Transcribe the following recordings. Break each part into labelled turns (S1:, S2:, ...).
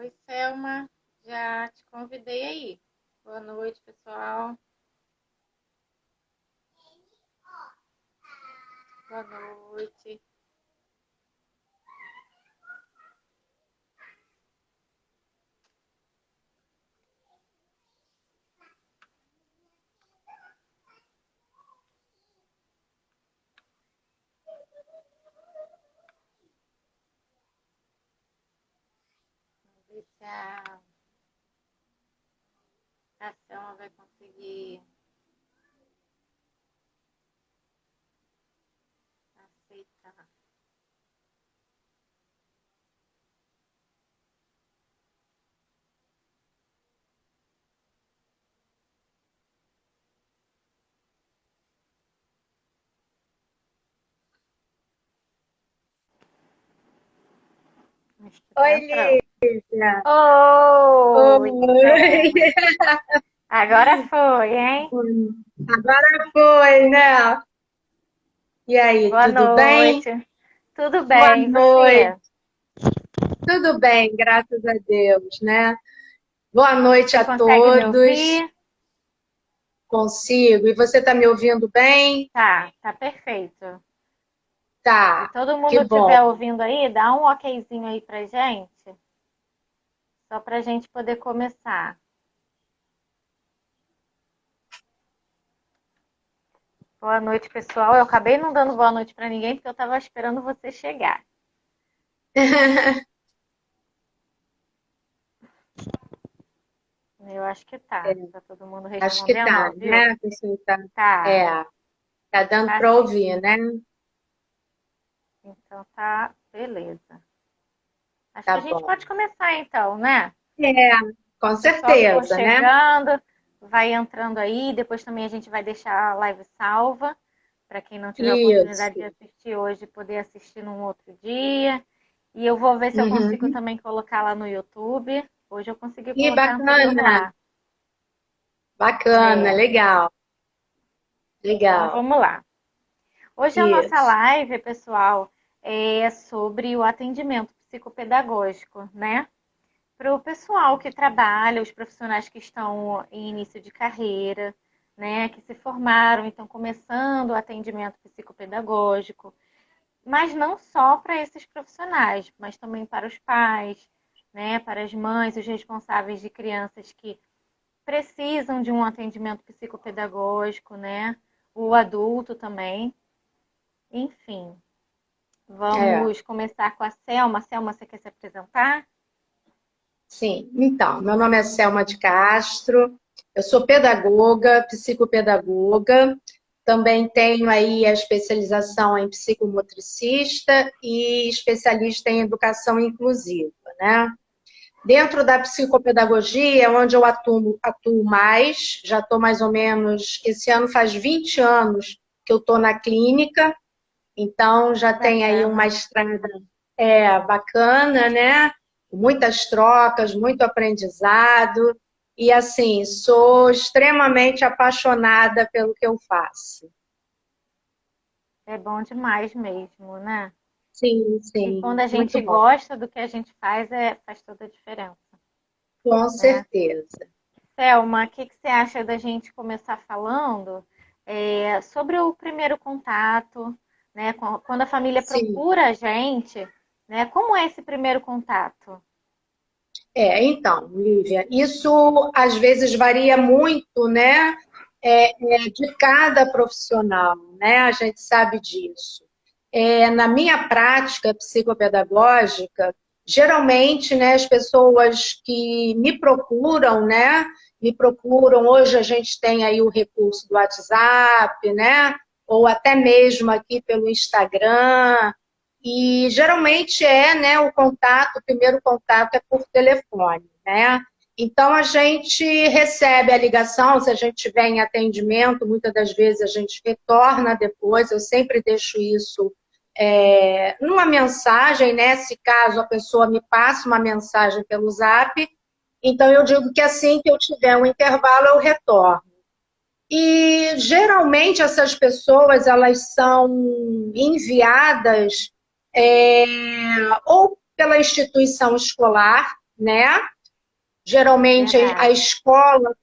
S1: Oi, Selma. Já te convidei aí. Boa noite, pessoal. Boa noite. Vamos ver se a Selma vai conseguir aceitar. Acho que tá
S2: Oi,
S1: entrando.
S2: Lívia.
S1: Oi,
S2: Oi.
S1: Selma. Agora foi, hein?
S2: Agora foi, né? E aí,
S1: Boa
S2: tudo bem?
S1: noite. Tudo
S2: Boa
S1: bem, e
S2: noite.
S1: você?
S2: Tudo bem, graças a Deus, né? Boa noite
S1: Você
S2: a
S1: consegue me
S2: todos.
S1: ouvir?
S2: Consigo. E você está me ouvindo bem?
S1: Tá perfeito. Se
S2: Tá,
S1: todo
S2: que
S1: mundo
S2: bom.
S1: estiver ouvindo aí, dá um okzinho aí pra gente, só pra gente poder começar. Boa noite, pessoal. Eu acabei não dando boa noite para ninguém porque eu estava esperando você chegar. Eu acho que tá. Tá todo mundo
S2: Acho que
S1: respondendo,
S2: tá,
S1: ouviu?
S2: né? Você tá,
S1: Tá,
S2: é, tá dando
S1: tá
S2: para
S1: sim.
S2: ouvir, né?
S1: Então tá, beleza. Acho que
S2: Tá
S1: a gente
S2: bom.
S1: pode começar então, né?
S2: É, com
S1: O pessoal que for
S2: certeza, né?
S1: chegando, vai entrando aí. Depois também a gente vai deixar a live salva para quem não tiver oportunidade de
S2: Isso.
S1: assistir hoje, poder assistir num outro dia. E eu vou ver se eu consigo
S2: Uhum.
S1: também colocar lá no YouTube. Hoje eu consegui
S2: Ih,
S1: colocar anterior
S2: bacana,
S1: lá.
S2: bacana,
S1: É,
S2: legal,
S1: então
S2: legal.
S1: vamos lá. Hoje a nossa
S2: Isso.
S1: live, pessoal, é sobre o atendimento psicopedagógico, né? Para o pessoal que trabalha, os profissionais que estão em início de carreira, né? Que se formaram e estão começando o atendimento psicopedagógico, mas não só para esses profissionais, mas também para os pais, né? Para as mães, os responsáveis de crianças que precisam de um atendimento psicopedagógico, né? O adulto também. Enfim,
S2: É,
S1: vamos começar com a Selma. Selma, você quer se apresentar?
S2: sim. Então, meu nome é Selma de Castro, eu sou pedagoga, psicopedagoga, também tenho aí a especialização em psicomotricista e especialista em educação inclusiva, né? Dentro da psicopedagogia é onde eu atuo mais, já estou mais ou menos, esse ano faz 20 anos que eu estou na clínica, então já
S1: Que
S2: tem aí uma
S1: bacana.
S2: estrada bacana, né? Muitas trocas, muito aprendizado. E assim, sou extremamente apaixonada pelo que eu faço.
S1: É bom demais mesmo, né?
S2: Sim,
S1: E quando
S2: sim,
S1: a
S2: muito
S1: gente
S2: bom,
S1: gosta do que a gente faz, faz toda a diferença,
S2: com
S1: né?
S2: certeza.
S1: Selma, o que você acha da gente começar falando sobre o primeiro contato, né? Quando a família
S2: Sim.
S1: procura a gente, né? Como é esse primeiro contato?
S2: Então, Lívia, isso às vezes varia muito, né? De cada profissional, né? A gente sabe disso. Na minha prática psicopedagógica, geralmente, né, as pessoas que me procuram, né? Me procuram, hoje a gente tem aí o recurso do WhatsApp, né? Ou até mesmo aqui pelo Instagram, e geralmente né, o primeiro contato é por telefone, né? Então a gente recebe a ligação, se a gente tiver em atendimento, muitas das vezes a gente retorna depois, eu sempre deixo isso numa mensagem, né? Se caso a pessoa me passe uma mensagem pelo Zap, então eu digo que assim que eu tiver um intervalo, eu retorno. E geralmente essas pessoas elas são enviadas é, ou pela instituição escolar, né? Geralmente a
S1: Verdade.
S2: escola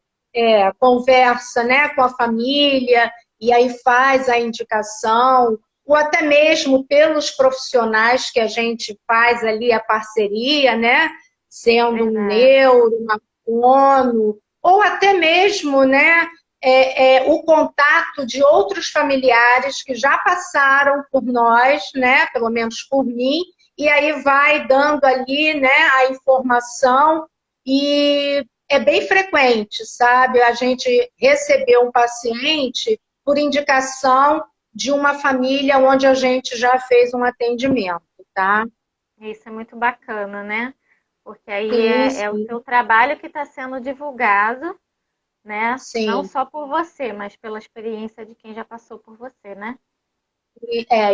S2: conversa, né, com a família e aí faz a indicação, ou até mesmo pelos profissionais que a gente faz ali a parceria, né? Sendo um
S1: Verdade.
S2: neuro, uma fono, ou até mesmo, né, o contato de outros familiares que já passaram por nós, né, pelo menos por mim, e aí vai dando ali, né, a informação e é bem frequente, sabe? A gente recebeu um paciente por indicação de uma família onde a gente já fez um atendimento, tá?
S1: Isso é muito bacana, né? Porque aí
S2: Sim,
S1: é o
S2: sim,
S1: seu trabalho que está sendo divulgado, né? Não
S2: sim.
S1: só por você, mas pela experiência de quem já passou por você, né?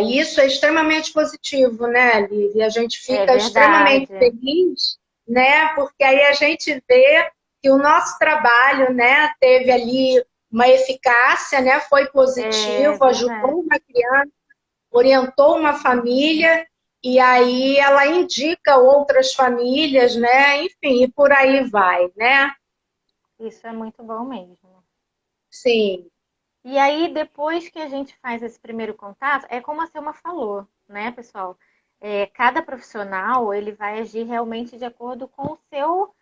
S2: Isso é extremamente positivo, né, Lívia? A gente
S1: É
S2: fica extremamente
S1: verdade.
S2: feliz, né? Porque aí a gente vê que o nosso trabalho, né, teve ali uma eficácia, né? Foi
S1: É
S2: positivo,
S1: verdade.
S2: ajudou uma criança, orientou uma família e aí ela indica outras famílias, né? Enfim, e por aí vai, né?
S1: Isso é muito bom mesmo.
S2: Sim,
S1: E aí, depois que a gente faz esse primeiro contato, é como a Selma falou, né, pessoal? Cada profissional, ele vai agir realmente de acordo com o seu,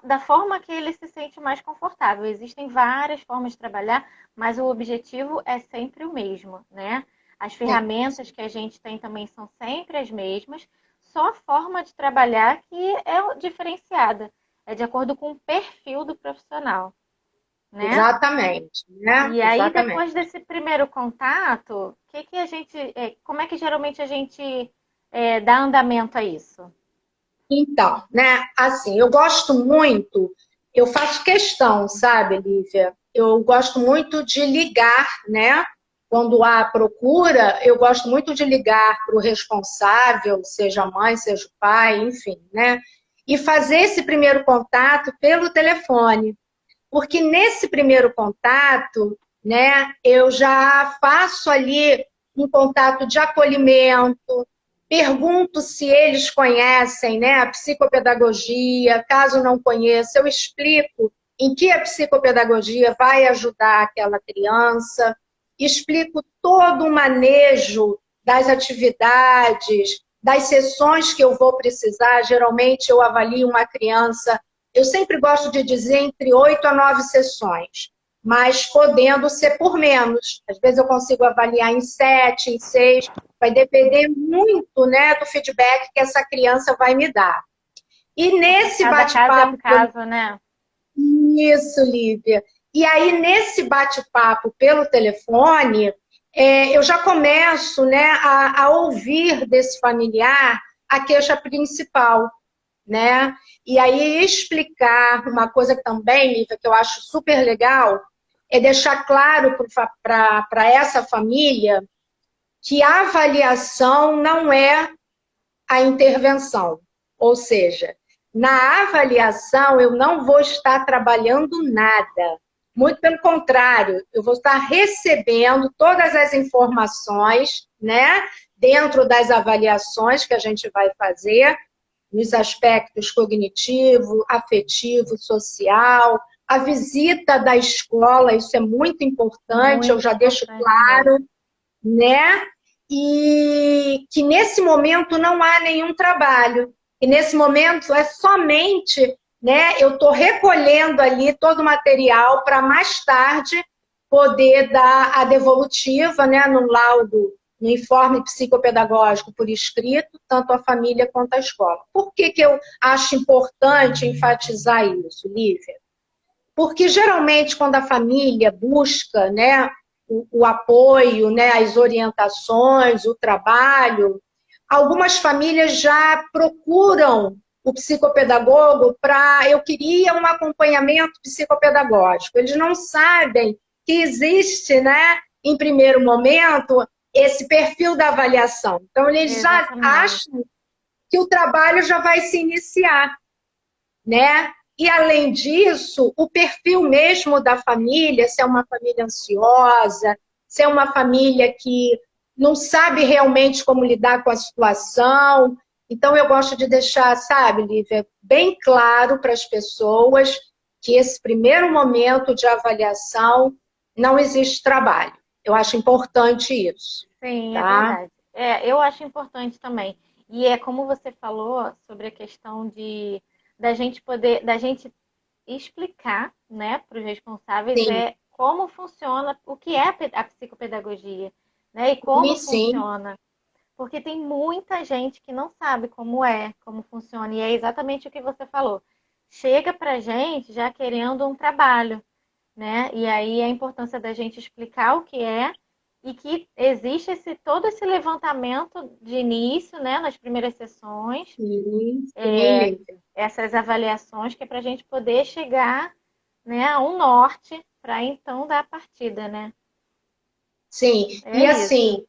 S1: da forma que ele se sente mais confortável. Existem várias formas de trabalhar, mas o objetivo é sempre o mesmo, né? As
S2: é,
S1: ferramentas que a gente tem também são sempre as mesmas, só a forma de trabalhar que é diferenciada. É de acordo com o perfil do profissional, né?
S2: exatamente, né?
S1: E aí,
S2: Exatamente.
S1: depois desse primeiro contato, que a gente, como é que geralmente a gente dá andamento a isso?
S2: Então, né, assim, eu gosto muito, eu faço questão, sabe, Lívia? Eu gosto muito de ligar, né? Quando há procura, eu gosto muito de ligar para o responsável, seja a mãe, seja o pai, enfim, né? E fazer esse primeiro contato pelo telefone. Porque nesse primeiro contato, né, eu já faço ali um contato de acolhimento, pergunto se eles conhecem, né, a psicopedagogia, caso não conheça, eu explico em que a psicopedagogia vai ajudar aquela criança, explico todo o manejo das atividades, das sessões que eu vou precisar. Geralmente eu avalio uma criança, eu sempre gosto de dizer entre 8 a 9 sessões, mas podendo ser por menos. Às vezes eu consigo avaliar em 7, em 6, vai depender muito, né, do feedback que essa criança vai me dar. E
S1: Porque
S2: nesse
S1: cada caso é um
S2: bate-papo,
S1: caso, né?
S2: isso, Lívia. E aí, nesse bate-papo pelo telefone, eu já começo, né, a ouvir desse familiar a queixa principal, né? E aí explicar uma coisa também, Lívia, que eu acho super legal, é deixar claro para essa família que a avaliação não é a intervenção. Ou seja, na avaliação eu não vou estar trabalhando nada. Muito pelo contrário, eu vou estar recebendo todas as informações, né, dentro das avaliações que a gente vai fazer, nos aspectos cognitivo, afetivo, social, a visita da escola, isso é muito importante, eu
S1: Muito
S2: já deixo
S1: importante mesmo.
S2: claro, né? E que nesse momento não há nenhum trabalho. E nesse momento é somente, né? Eu estou recolhendo ali todo o material para mais tarde poder dar a devolutiva, né? No laudo, no informe psicopedagógico por escrito, tanto a família quanto a escola. Por que eu acho importante enfatizar isso, Lívia? Porque geralmente quando a família busca, né, o apoio, né, as orientações, o trabalho, algumas famílias já procuram o psicopedagogo para eu queria um acompanhamento psicopedagógico. Eles não sabem que existe, né, em primeiro momento, esse perfil da avaliação. Então, eles já
S1: Exatamente.
S2: acham que o trabalho já vai se iniciar, né? E, além disso, o perfil mesmo da família, se é uma família ansiosa, se é uma família que não sabe realmente como lidar com a situação, Então, eu gosto de deixar, sabe, Lívia, bem claro para as pessoas que esse primeiro momento de avaliação não existe trabalho. Eu acho importante isso,
S1: Sim, é
S2: tá?
S1: verdade. É, eu acho importante também. E é como você falou sobre a questão de da gente poder, da gente explicar, né, para os responsáveis
S2: Sim,
S1: como funciona, o que é a psicopedagogia, né, e
S2: sim,
S1: como
S2: sim.
S1: funciona. Porque tem muita gente que não sabe como é, como funciona. E é exatamente o que você falou. Chega pra gente já querendo um trabalho, né? E aí a importância da gente explicar o que é e que existe todo esse levantamento de início, né, nas primeiras sessões,
S2: Sim, sim, Lívia.
S1: essas avaliações que é para a gente poder chegar, né, a um norte para então dar a partida, né?
S2: Sim,
S1: É
S2: e
S1: isso.
S2: assim,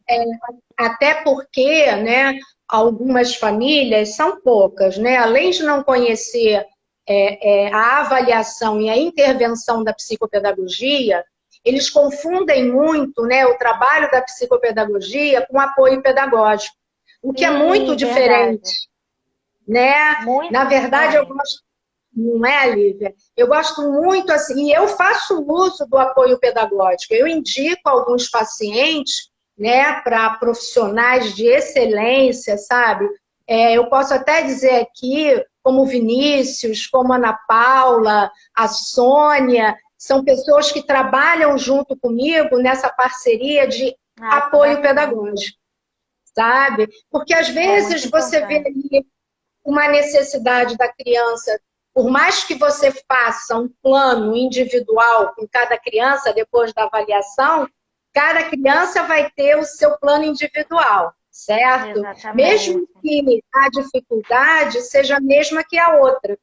S2: até porque, né, algumas famílias são poucas, né? Além de não conhecer a avaliação e a intervenção da psicopedagogia, eles confundem muito, né, o trabalho da psicopedagogia com apoio pedagógico, o que é muito
S1: Sim,
S2: diferente,
S1: verdade.
S2: né?
S1: Muito
S2: Na verdade, eu
S1: diferente.
S2: gosto, não é, Lívia? Eu gosto muito assim, e eu faço uso do apoio pedagógico. Eu indico alguns pacientes, né, para profissionais de excelência, sabe? Eu posso até dizer aqui, como o Vinícius, como a Ana Paula, a Sônia, são pessoas que trabalham junto comigo nessa parceria de
S1: Ai, que
S2: apoio
S1: bacana.
S2: pedagógico, sabe? Porque às
S1: É muito
S2: vezes você vê
S1: importante.
S2: ali uma necessidade da criança, por mais que você faça um plano individual com cada criança depois da avaliação, cada criança vai ter o seu plano individual, certo? Mesmo
S1: Exatamente.
S2: que a dificuldade seja a mesma que a outra,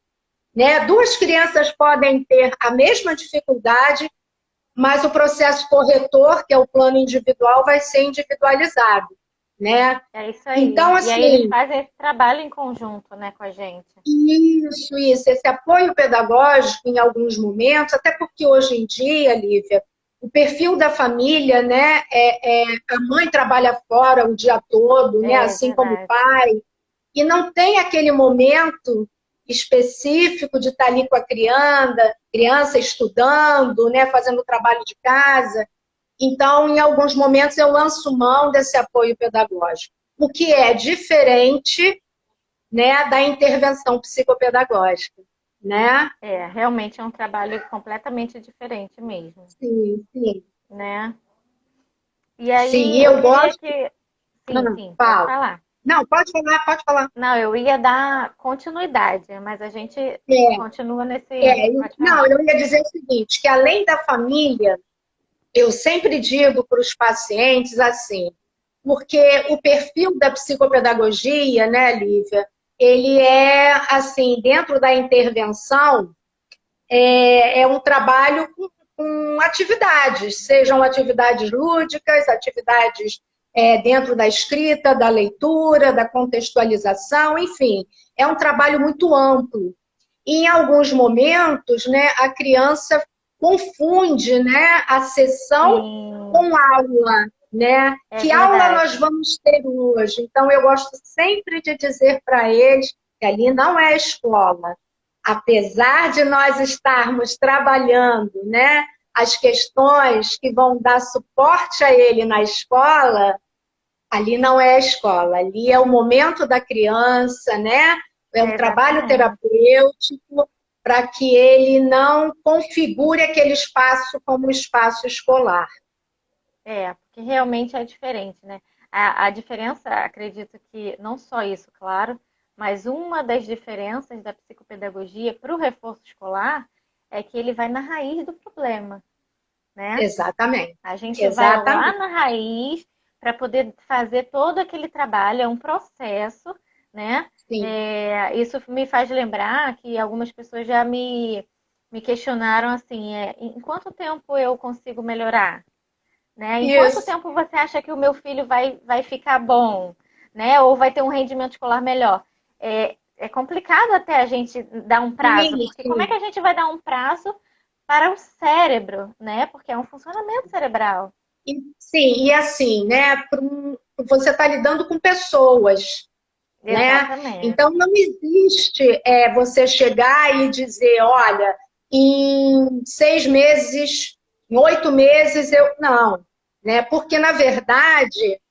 S2: né? Duas crianças podem ter a mesma dificuldade, mas o processo corretor, que é o plano individual, vai ser individualizado, né?
S1: É isso aí.
S2: Então,
S1: E aí eles
S2: assim,
S1: fazem esse trabalho em conjunto, né, com a gente.
S2: isso. Esse apoio pedagógico em alguns momentos, até porque hoje em dia, Lívia, o perfil da família, né, a mãe trabalha fora o dia todo, né,
S1: É
S2: assim como o
S1: verdade.
S2: pai, e não tem aquele momento específico de estar ali com a criança estudando, né, fazendo trabalho de casa. Então, em alguns momentos, eu lanço mão desse apoio pedagógico, o que é diferente, né, da intervenção psicopedagógica, né?
S1: É, realmente é um trabalho completamente diferente mesmo,
S2: Sim, sim.
S1: né? E
S2: Sim,
S1: aí
S2: e
S1: eu
S2: eu
S1: queria
S2: gosto.
S1: que. Sim,
S2: Não,
S1: sim, pode
S2: fala.
S1: falar.
S2: Não, pode falar, pode falar.
S1: Não, eu ia dar continuidade, mas a gente continua nesse. Pode
S2: Não,
S1: falar.
S2: eu ia dizer o seguinte, que além da família, eu sempre digo para os pacientes assim, porque o perfil da psicopedagogia, né, Lívia, ele é, assim, dentro da intervenção, é um trabalho com atividades, sejam atividades lúdicas, atividades dentro da escrita, da leitura, da contextualização, enfim, é um trabalho muito amplo. E, em alguns momentos, né, a criança confunde, né, a sessão
S1: Sim,
S2: com aula, né?
S1: é
S2: Que aula
S1: verdade.
S2: nós vamos ter hoje? Então, eu gosto sempre de dizer para eles que ali não é escola, apesar de nós estarmos trabalhando, né, as questões que vão dar suporte a ele na escola, ali não é a escola, ali é o momento da criança, né? É um
S1: É
S2: trabalho
S1: exatamente.
S2: terapêutico para que ele não configure aquele espaço como um espaço escolar.
S1: É, porque realmente é diferente, né? A diferença, acredito que não só isso, claro, mas uma das diferenças da psicopedagogia para o reforço escolar é que ele vai na raiz do problema, né?
S2: Exatamente.
S1: A gente vai lá
S2: Exatamente.
S1: na raiz para poder fazer todo aquele trabalho, é um processo, né?
S2: Sim.
S1: Isso me faz lembrar que algumas pessoas já me questionaram assim, em quanto tempo eu consigo melhorar? Né? Em quanto
S2: Isso.
S1: tempo você acha que o meu filho vai ficar bom, né? Ou vai ter um rendimento escolar melhor? É complicado até a gente dar um prazo,
S2: Sim,
S1: porque como é que
S2: sim.
S1: a gente vai dar um prazo para o cérebro, né? Porque é um funcionamento cerebral.
S2: Sim, e assim, né? Você está lidando com pessoas. né?
S1: Exatamente.
S2: Então, não existe você chegar e dizer, olha, em 6 meses, em 8 meses, Não, né? Porque, na verdade,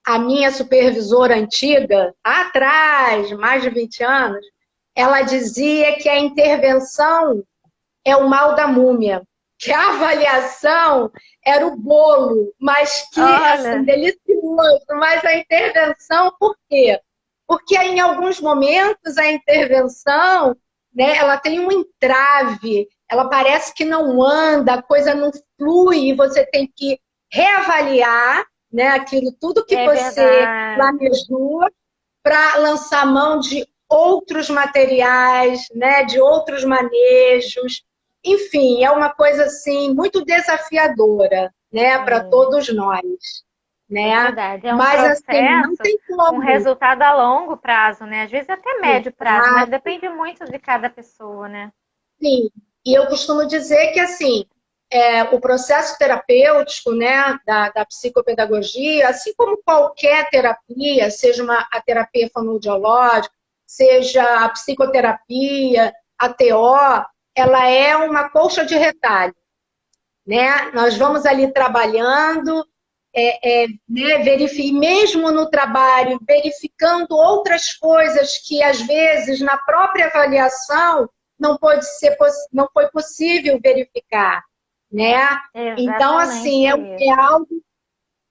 S2: a minha supervisora antiga, lá atrás, mais de 20 anos, ela dizia que a intervenção é o mal da múmia, que a avaliação era o bolo, mas que, assim,
S1: Olha,
S2: delicioso, mas a intervenção, por quê? Porque em alguns momentos a intervenção, né, ela tem um entrave, ela parece que não anda, a coisa não flui, e você tem que reavaliar, né, aquilo tudo que
S1: é
S2: você
S1: verdade.
S2: planejou para lançar mão de outros materiais, né, de outros manejos. Enfim, é uma coisa assim muito desafiadora, né, para
S1: Sim,
S2: todos nós,
S1: é
S2: né?
S1: verdade. É um
S2: Mas assim, não
S1: processo
S2: tem
S1: com
S2: como.
S1: resultado a longo prazo, né? Às vezes até médio prazo, mas
S2: Exato.
S1: depende muito de cada pessoa, né?
S2: Sim. E eu costumo dizer que assim, o processo terapêutico, né, da psicopedagogia, assim como qualquer terapia, seja a terapia fonoaudiológica, seja a psicoterapia, a TO, ela é uma colcha de retalho, né? Nós vamos ali trabalhando, né, mesmo no trabalho, verificando outras coisas que, às vezes, na própria avaliação, não foi possível verificar, né? Então, assim,
S1: Exatamente isso.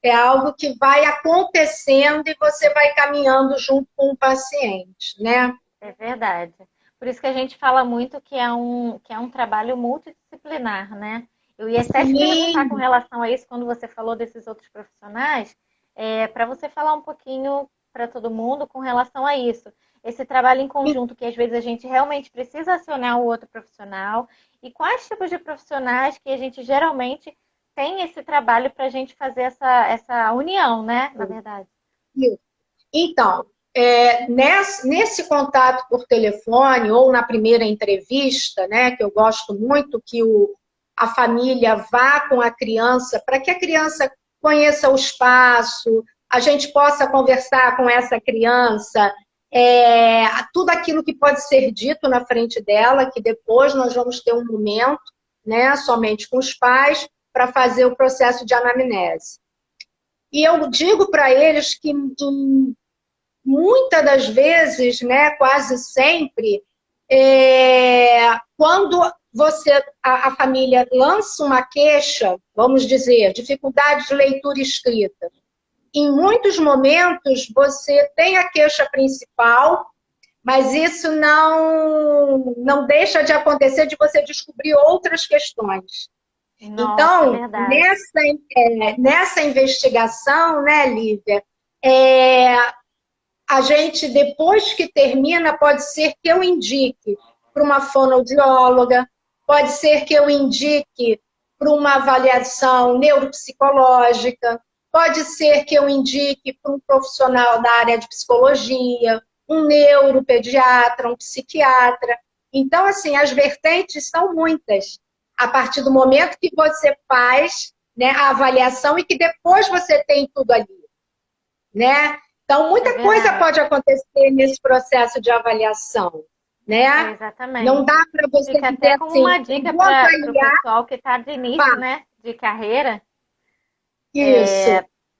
S2: é algo que vai acontecendo e você vai caminhando junto com o paciente, né?
S1: É verdade. Por isso que a gente fala muito que é um trabalho multidisciplinar, né? Eu ia até te perguntar com
S2: Sim,
S1: relação a isso, quando você falou desses outros profissionais, para você falar um pouquinho para todo mundo com relação a isso. Esse trabalho em conjunto, que às vezes a gente realmente precisa acionar o outro profissional, e quais tipos de profissionais que a gente geralmente tem esse trabalho para a gente fazer essa união, né? Na verdade.
S2: então, nesse contato por telefone ou na primeira entrevista, né, que eu gosto muito que a família vá com a criança, para que a criança conheça o espaço, a gente possa conversar com essa criança, tudo aquilo que pode ser dito na frente dela, que depois nós vamos ter um momento, né, somente com os pais, para fazer o processo de anamnese. E eu digo para eles que muitas das vezes, né, quase sempre, quando a família lança uma queixa, vamos dizer, dificuldade de leitura e escrita, em muitos momentos você tem a queixa principal, mas isso não deixa de acontecer de você descobrir outras questões.
S1: Nossa, é
S2: Então,
S1: verdade.
S2: nessa investigação, né, Lívia, é, a gente, depois que termina, pode ser que eu indique para uma fonoaudióloga, pode ser que eu indique para uma avaliação neuropsicológica, pode ser que eu indique para um profissional da área de psicologia, um neuropediatra, um psiquiatra. Então, assim, as vertentes são muitas. A partir do momento que você faz, né, a avaliação e que depois você tem tudo ali, né? Então,
S1: É
S2: muita coisa
S1: verdade.
S2: pode acontecer nesse processo de avaliação, né? Não dá
S1: Exatamente.
S2: para você
S1: Fica
S2: dizer
S1: até como
S2: assim,
S1: uma
S2: eu
S1: dica
S2: vou
S1: para o
S2: avaliar,
S1: pessoal que está de início,
S2: pá,
S1: né, de carreira,
S2: isso,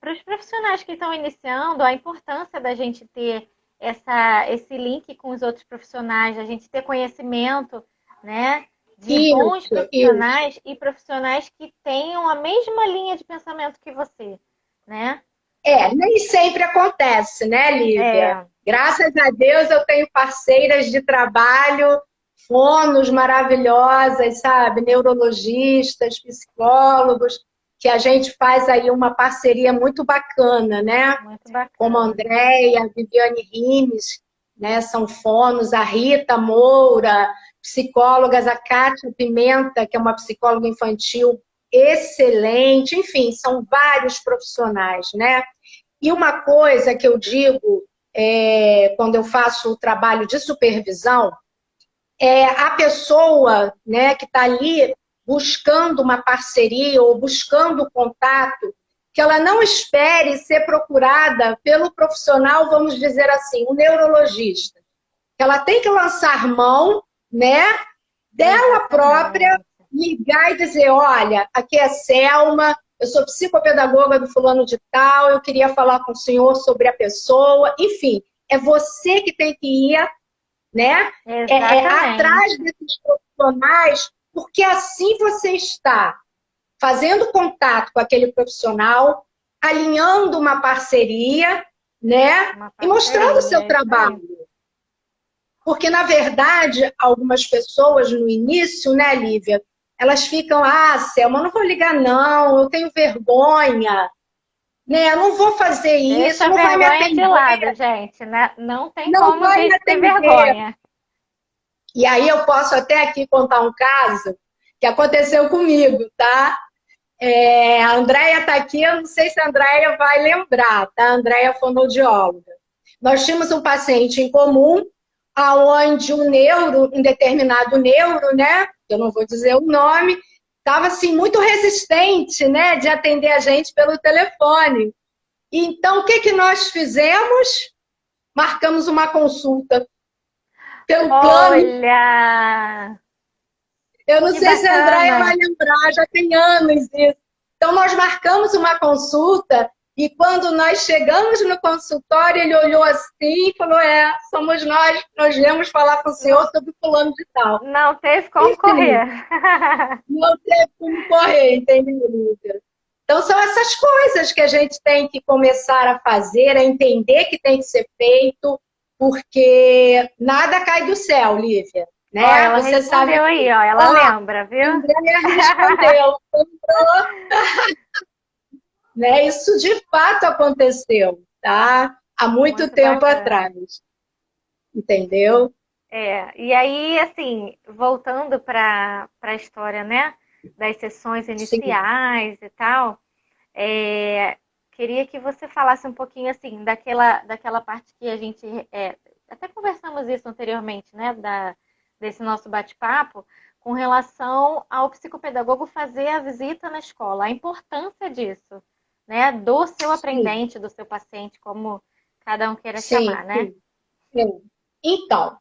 S1: para os profissionais que estão iniciando, a importância da gente ter esse link com os outros profissionais, a gente ter conhecimento, né, de bons
S2: isso.
S1: profissionais e profissionais que tenham a mesma linha de pensamento que você, né?
S2: Nem sempre acontece, né, Lívia?
S1: É,
S2: Graças a Deus eu tenho parceiras de trabalho, fonos maravilhosas, sabe? Neurologistas, psicólogos, que a gente faz aí uma parceria muito bacana, né?
S1: muito
S2: Como a
S1: bacana.
S2: Andréia, a Viviane Rimes, né, são fonos, a Rita Moura, psicólogas, a Kátia Pimenta, que é uma psicóloga infantil excelente, enfim, são vários profissionais, né? E uma coisa que eu digo quando eu faço o trabalho de supervisão, a pessoa, né, que está ali buscando uma parceria ou buscando contato, que ela não espere ser procurada pelo profissional, vamos dizer assim, um neurologista. Ela tem que lançar mão, né, dela própria, ligar e dizer, olha, aqui é Selma, eu sou psicopedagoga do fulano de tal, eu queria falar com o senhor sobre a pessoa, enfim, é você que tem que ir, né, atrás desses profissionais, porque assim você está fazendo contato com aquele profissional, alinhando uma parceria, né, e mostrando o seu trabalho. Porque, na verdade, algumas pessoas no início, né, Lívia, elas ficam, Selma, não vou ligar não, eu tenho vergonha, né, eu não vou fazer isso, não vai me atender.
S1: De lado, gente, né? Não tem como a gente ter vergonha.
S2: E aí eu posso até aqui contar um caso que aconteceu comigo, tá? A Andréia está aqui, eu não sei se a Andréia vai lembrar, tá? A Andréia é fonoaudióloga. Nós tínhamos um paciente em comum, aonde um determinado neuro, né? Eu não vou dizer o nome, estava assim muito resistente, né, de atender a gente pelo telefone. Então, o que nós fizemos? Marcamos uma consulta pelo plano.
S1: Olha!
S2: Eu não sei se a Andréia vai lembrar, já tem anos isso. Então, nós marcamos uma consulta e quando nós chegamos no consultório, ele olhou assim e falou, somos nós viemos falar com o senhor sobre fulano de tal.
S1: Não teve como correr.
S2: Não teve como correr, entendeu, Lívia? Então, são essas coisas que a gente tem que começar a fazer, a entender que tem que ser feito, porque nada cai do céu, Lívia. Né?
S1: Ela você respondeu sabe aí, ó, ela lembra, viu?
S2: A Andréia respondeu. Né? Isso de fato aconteceu, tá? Há muito tempo atrás. Entendeu?
S1: E aí, assim, voltando para a história, né? Das sessões iniciais Sim. e tal, queria que você falasse um pouquinho, assim, daquela parte que a gente... até conversamos isso anteriormente, né? Desse nosso bate-papo, com relação ao psicopedagogo fazer a visita na escola, a importância disso, né? Do seu aprendente, do seu paciente, como cada um queira chamar, né?
S2: Sim. Então,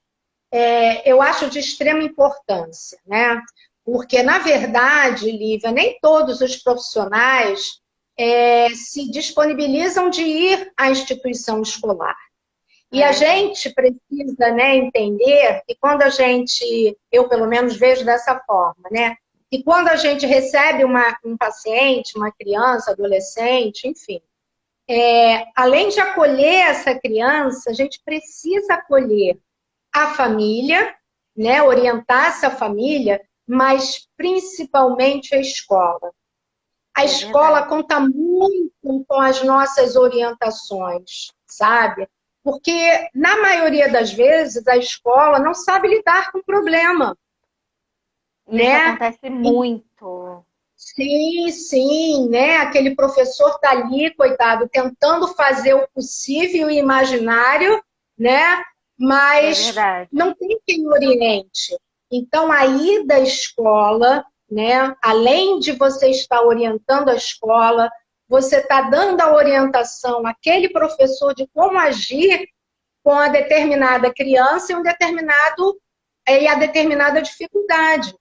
S2: eu acho de extrema importância, né? Porque, na verdade, Lívia, nem todos os profissionais se disponibilizam de ir à instituição escolar. E a gente precisa, né, entender que quando eu pelo menos vejo dessa forma, né? Que quando a gente recebe um paciente, uma criança, adolescente, enfim, além de acolher essa criança, a gente precisa acolher a família, né, orientar essa família, mas principalmente a escola. A escola conta muito com as nossas orientações, sabe? Porque, na maioria das vezes, a escola não sabe lidar com o problema.
S1: Isso né? Acontece muito.
S2: Sim, sim, né? Aquele professor está ali, coitado, tentando fazer o possível e o imaginário, né? Mas não tem quem oriente. Então, a ida à escola, né? Além de você estar orientando a escola, você está dando a orientação àquele professor de como agir com a determinada criança e a determinada dificuldade.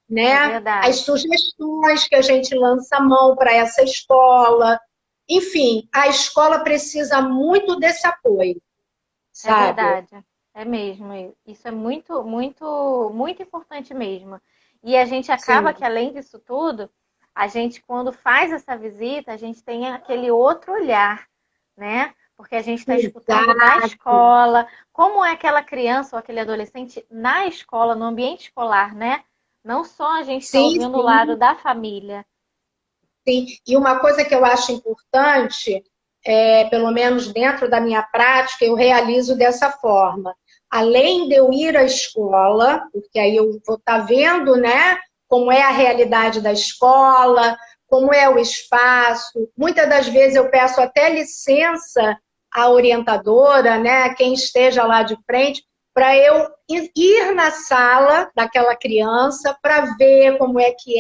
S2: Né? As sugestões que a gente lança a mão para essa escola. Enfim, a escola precisa muito desse apoio. Sabe?
S1: É verdade, é mesmo. Isso é muito, muito, muito importante mesmo. E a gente acaba que, além disso tudo, a gente, quando faz essa visita, a gente tem aquele outro olhar, né? Porque a gente está escutando na escola, como é aquela criança ou aquele adolescente na escola, no ambiente escolar, né? Não só a gente está ouvindo o lado da família.
S2: Sim, e uma coisa que eu acho importante, pelo menos dentro da minha prática, eu realizo dessa forma. Além de eu ir à escola, porque aí eu vou estar vendo, né, como é a realidade da escola, como é o espaço. Muitas das vezes eu peço até licença à orientadora, né, quem esteja lá de frente, para eu ir na sala daquela criança para ver como é que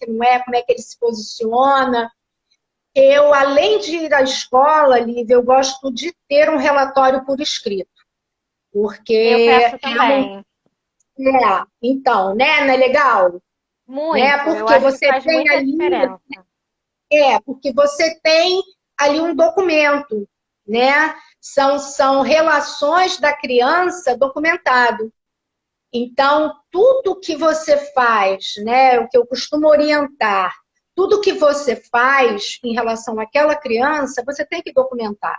S2: não é, como é que ele se posiciona. Eu, além de ir à escola, Lívia, eu gosto de ter um relatório por escrito,
S1: Eu
S2: porque
S1: peço também.
S2: então, né, não é legal? Né?
S1: Muito. Eu
S2: Porque
S1: acho que
S2: você
S1: faz
S2: tem
S1: muita
S2: ali,
S1: diferença.
S2: porque você tem ali um documento, né? São relações da criança documentado. Então, tudo que você faz, né, o que eu costumo orientar, tudo que você faz em relação àquela criança, você tem que documentar,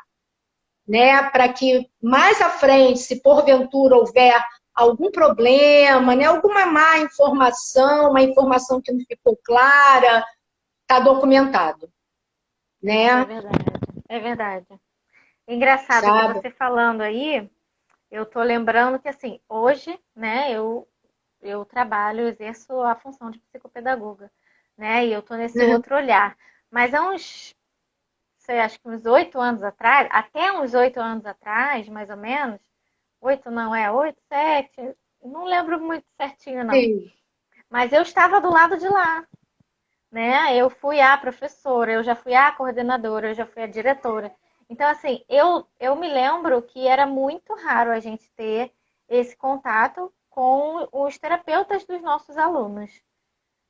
S2: né, para que mais à frente, se porventura houver algum problema, né, alguma má informação, uma informação que não ficou clara, está documentado,
S1: É
S2: né,
S1: verdade. É verdade. Engraçado que
S2: sabe?
S1: você falando aí, eu tô lembrando que assim, hoje, né, eu trabalho, eu exerço a função de psicopedagoga, né? E eu tô nesse outro olhar. Mas há uns, sei, acho que uns 8 anos atrás, até uns 8 anos atrás, mais ou menos, 8 não é, 8, 7, não lembro muito certinho, não.
S2: Sim,
S1: Mas eu estava do lado de lá, né? Eu fui a professora, eu já fui a coordenadora, eu já fui a diretora. Então, assim, eu me lembro que era muito raro a gente ter esse contato com os terapeutas dos nossos alunos,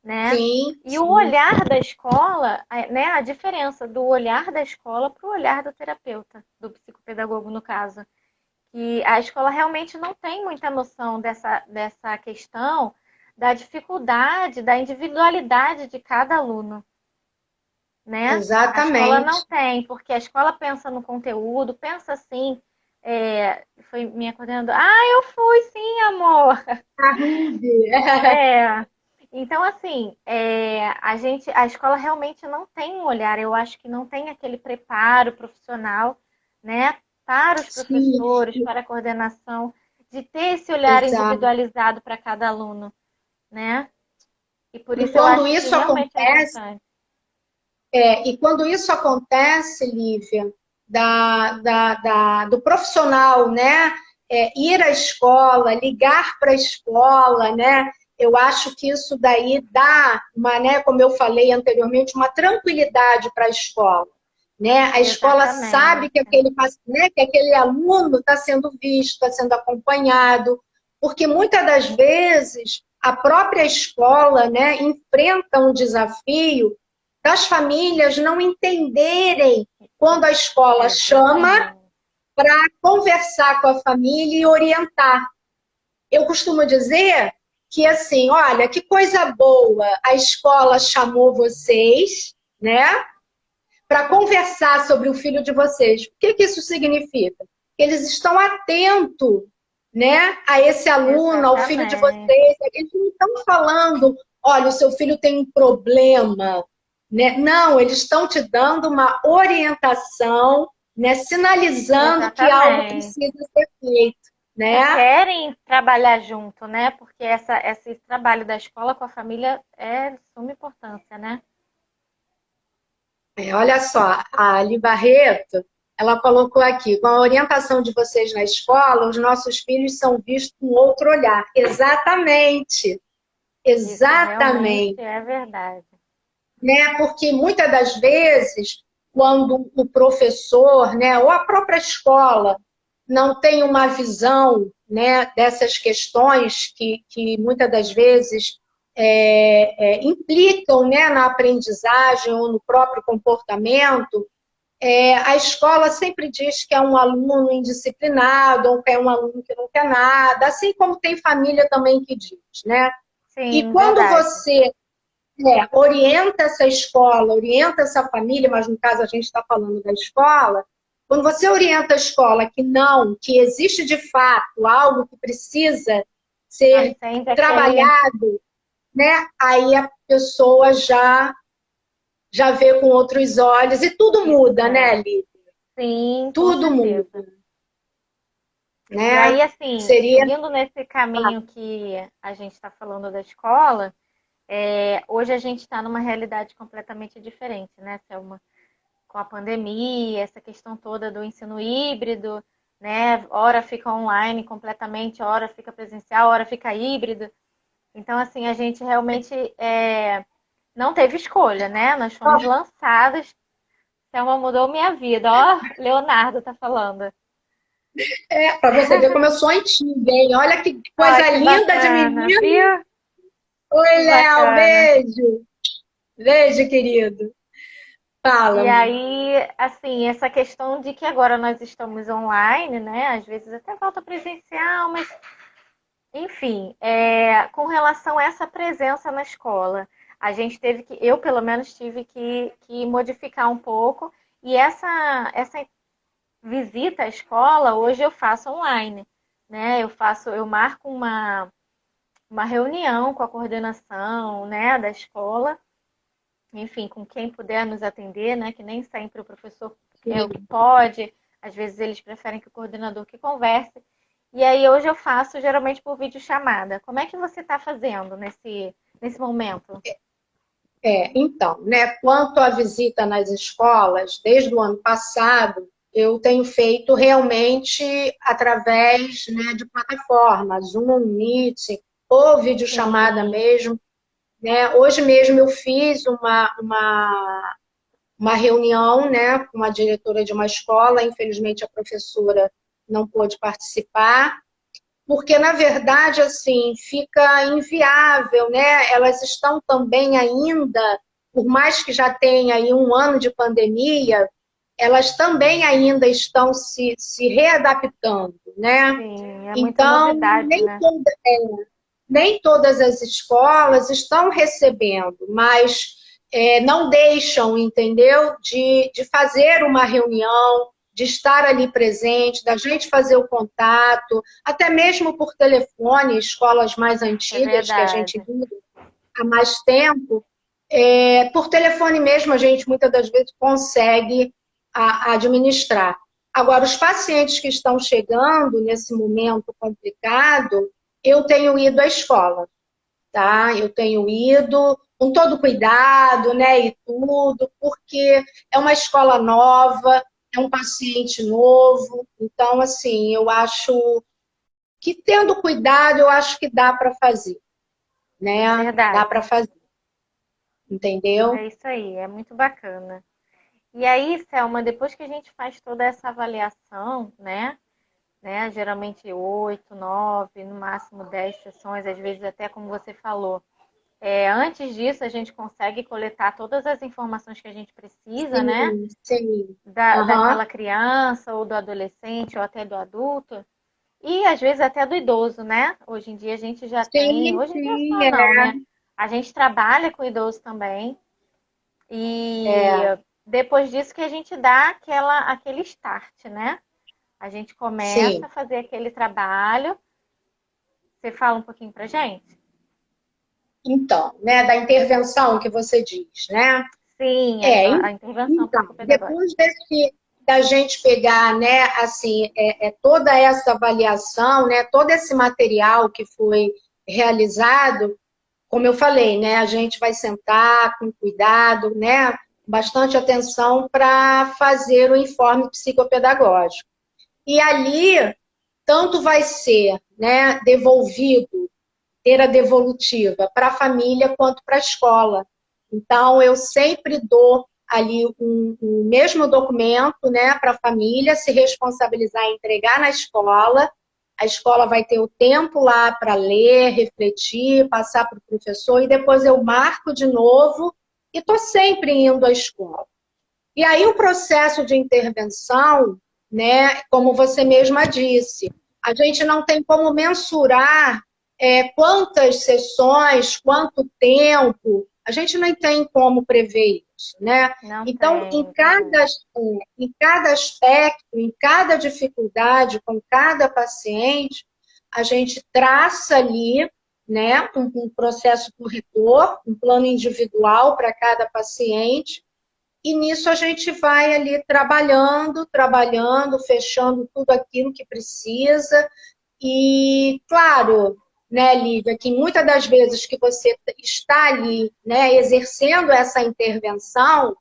S1: né?
S2: sim,
S1: E o
S2: sim,
S1: olhar da escola, né? A diferença do olhar da escola para o olhar do terapeuta, do psicopedagogo, no caso. Que a escola realmente não tem muita noção dessa questão da dificuldade, da individualidade de cada aluno, né? A escola não
S2: exatamente.
S1: tem, porque a escola pensa no conteúdo, pensa assim, foi minha coordenadora, eu fui sim, amor.
S2: A Ruby,
S1: É. Então, assim, a escola realmente não tem um olhar, eu acho que não tem aquele preparo profissional, né, para os
S2: sim,
S1: professores, para a coordenação, de ter esse olhar
S2: exato.
S1: individualizado para cada aluno, né? E por
S2: E
S1: isso eu
S2: quando
S1: acho que
S2: isso
S1: realmente é
S2: acontece,
S1: importante.
S2: Lívia, do profissional, né? Ir à escola, ligar para a escola, né? Eu acho que isso daí dá uma, né, como eu falei anteriormente, uma tranquilidade para a escola. Né? A escola sabe
S1: Exatamente.
S2: que aquele aluno está sendo visto, está sendo acompanhado, porque muitas das vezes a própria escola, né, enfrenta um desafio das famílias não entenderem quando a escola chama
S1: Exatamente.
S2: para conversar com a família e orientar. Eu costumo dizer que, assim, olha, que coisa boa, a escola chamou vocês, né, para conversar sobre o filho de vocês. O que isso significa? Que eles estão atentos, né, a esse aluno, ao filho de
S1: Exatamente.
S2: vocês. Eles não estão falando, olha, o seu filho tem um problema, né? Não, eles estão te dando uma orientação, né, sinalizando que algo
S1: Exatamente.
S2: precisa ser feito,
S1: E
S2: né?
S1: querem trabalhar junto, né? Porque esse trabalho da escola com a família é de suma importância, né?
S2: Olha só, a Ali Barreto, ela colocou aqui, com a orientação de vocês na escola, os nossos filhos são vistos com outro olhar. Exatamente,
S1: Isso realmente
S2: exatamente.
S1: é verdade.
S2: Né? Porque muitas das vezes, quando o professor, né, ou a própria escola, não tem uma visão, né, dessas questões que muitas das vezes implicam, né, na aprendizagem ou no próprio comportamento, a escola sempre diz que é um aluno indisciplinado, ou que é um aluno que não quer nada, assim como tem família também que diz, né? E
S1: Sim,
S2: quando
S1: verdade.
S2: você orienta essa escola, orienta essa família, mas no caso a gente está falando da escola, quando você orienta a escola que não, que existe de fato algo que precisa ser
S1: Acende aquele.
S2: trabalhado, né? Aí a pessoa já vê com outros olhos e tudo
S1: Isso
S2: muda, né,
S1: mesmo.
S2: Li?
S1: Sim, com
S2: Tudo muda,
S1: certeza. E
S2: né?
S1: aí, assim,
S2: Seria
S1: seguindo nesse caminho que a gente está falando da escola, hoje a gente está numa realidade completamente diferente, né, Selma? Com a pandemia, essa questão toda do ensino híbrido, né? Hora fica online completamente, hora fica presencial, hora fica híbrido. Então, assim, a gente realmente não teve escolha, né? Nós fomos lançados Selma mudou minha vida. Ó, Leonardo tá falando.
S2: Para você ver como eu sou antiga, hein? Olha que
S1: Ó,
S2: coisa
S1: que
S2: linda de
S1: bacana,
S2: menino.
S1: viu?
S2: Oi,
S1: Que
S2: Léo,
S1: bacana.
S2: beijo. Beijo, querido. Fala,
S1: E
S2: amor.
S1: aí, assim, essa questão de que agora nós estamos online, né? Às vezes até volta presencial, mas enfim, com relação a essa presença na escola, a gente teve que, eu pelo menos tive que modificar um pouco, e essa visita à escola hoje eu faço online, né? Eu marco uma reunião com a coordenação, né, da escola, enfim, com quem puder nos atender, né? Que nem sempre o professor é o que
S2: Sim.
S1: pode, às vezes eles preferem que o coordenador que converse. E aí hoje eu faço geralmente por videochamada. Como é que você está fazendo nesse momento?
S2: Então, né, quanto à visita nas escolas, desde o ano passado, eu tenho feito realmente através, né, de plataformas, Zoom, Meet, ou videochamada
S1: Sim,
S2: mesmo, né? Hoje mesmo eu fiz uma reunião, né, com uma diretora de uma escola, infelizmente a professora não pôde participar, porque na verdade assim fica inviável, né? Elas estão também ainda, por mais que já tenha aí um ano de pandemia, elas também ainda estão se readaptando, né?
S1: sim, é muita
S2: Então,
S1: novidade, né?
S2: nem todas as escolas estão recebendo, mas não deixam, entendeu? De fazer uma reunião, de estar ali presente, da gente fazer o contato, até mesmo por telefone, escolas mais
S1: É
S2: antigas que a gente
S1: verdade.
S2: vive há mais tempo, por telefone mesmo a gente muitas das vezes consegue administrar. Agora, os pacientes que estão chegando nesse momento complicado, eu tenho ido à escola, tá? Eu tenho ido com todo cuidado, né, e tudo, porque é uma escola nova, é um paciente novo, então, assim, eu acho que tendo cuidado, eu acho que dá para fazer, né? Dá
S1: Verdade.
S2: para fazer, entendeu?
S1: É isso aí, é muito bacana. E aí, Selma, depois que a gente faz toda essa avaliação, né? Geralmente 8, 9, no máximo 10 sessões, às vezes até como você falou. Antes disso, a gente consegue coletar todas as informações que a gente precisa, né?
S2: Sim, sim.
S1: Daquela
S2: Aham.
S1: criança, ou do adolescente, ou até do adulto. E às vezes até do idoso, né? Hoje em dia a gente já tem.
S2: Sim,
S1: Hoje em dia
S2: sim,
S1: só não, né? A gente trabalha com idoso também. E
S2: é,
S1: depois disso que a gente dá aquele start, né? A gente começa
S2: sim.
S1: a fazer aquele trabalho. Você fala um pouquinho pra gente?
S2: Então, né, da intervenção que você diz, né?
S1: Sim,
S2: É,
S1: a intervenção
S2: então,
S1: psicopedagógica.
S2: depois da gente pegar, né, assim, toda essa avaliação, né, todo esse material que foi realizado, como eu falei, né, a gente vai sentar com cuidado, né, bastante atenção para fazer o informe psicopedagógico. E ali, tanto vai ser, né, devolvido ter a devolutiva para a família quanto para a escola. Então, eu sempre dou ali um mesmo documento, né, para a família se responsabilizar e entregar na escola. A escola vai ter o tempo lá para ler, refletir, passar para o professor e depois eu marco de novo e estou sempre indo à escola. E aí o processo de intervenção, né, como você mesma disse, a gente não tem como mensurar quantas sessões, quanto tempo, a gente não tem como prever isso, né?
S1: Não
S2: Então,
S1: tem, verdade.
S2: em cada aspecto, em cada dificuldade, com cada paciente, a gente traça ali, né, um processo corretor, um plano individual para cada paciente, e nisso a gente vai ali trabalhando, trabalhando, fechando tudo aquilo que precisa. E, claro, né, Lívia, que muitas das vezes que você está ali, né, exercendo essa intervenção,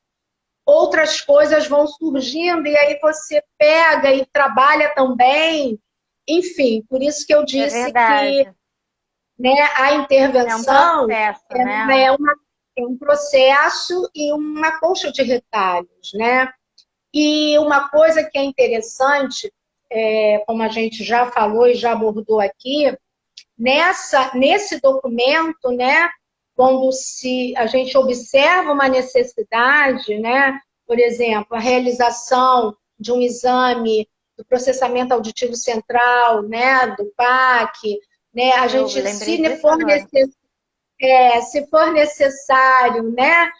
S2: outras coisas vão surgindo e aí você pega e trabalha também. Enfim, por isso que eu
S1: É
S2: disse que,
S1: verdade.
S2: né, a
S1: É um
S2: intervenção
S1: processo,
S2: ela
S1: né?
S2: é um processo e uma colcha de retalhos, né? E uma coisa que é interessante, como a gente já falou e já abordou aqui, nesse documento, né, quando a gente observa uma necessidade, né, por exemplo, a realização de um exame do processamento auditivo central, né, do PAC, né, a
S1: Eu
S2: gente,
S1: lembrei disso agora.
S2: se for necessário, né,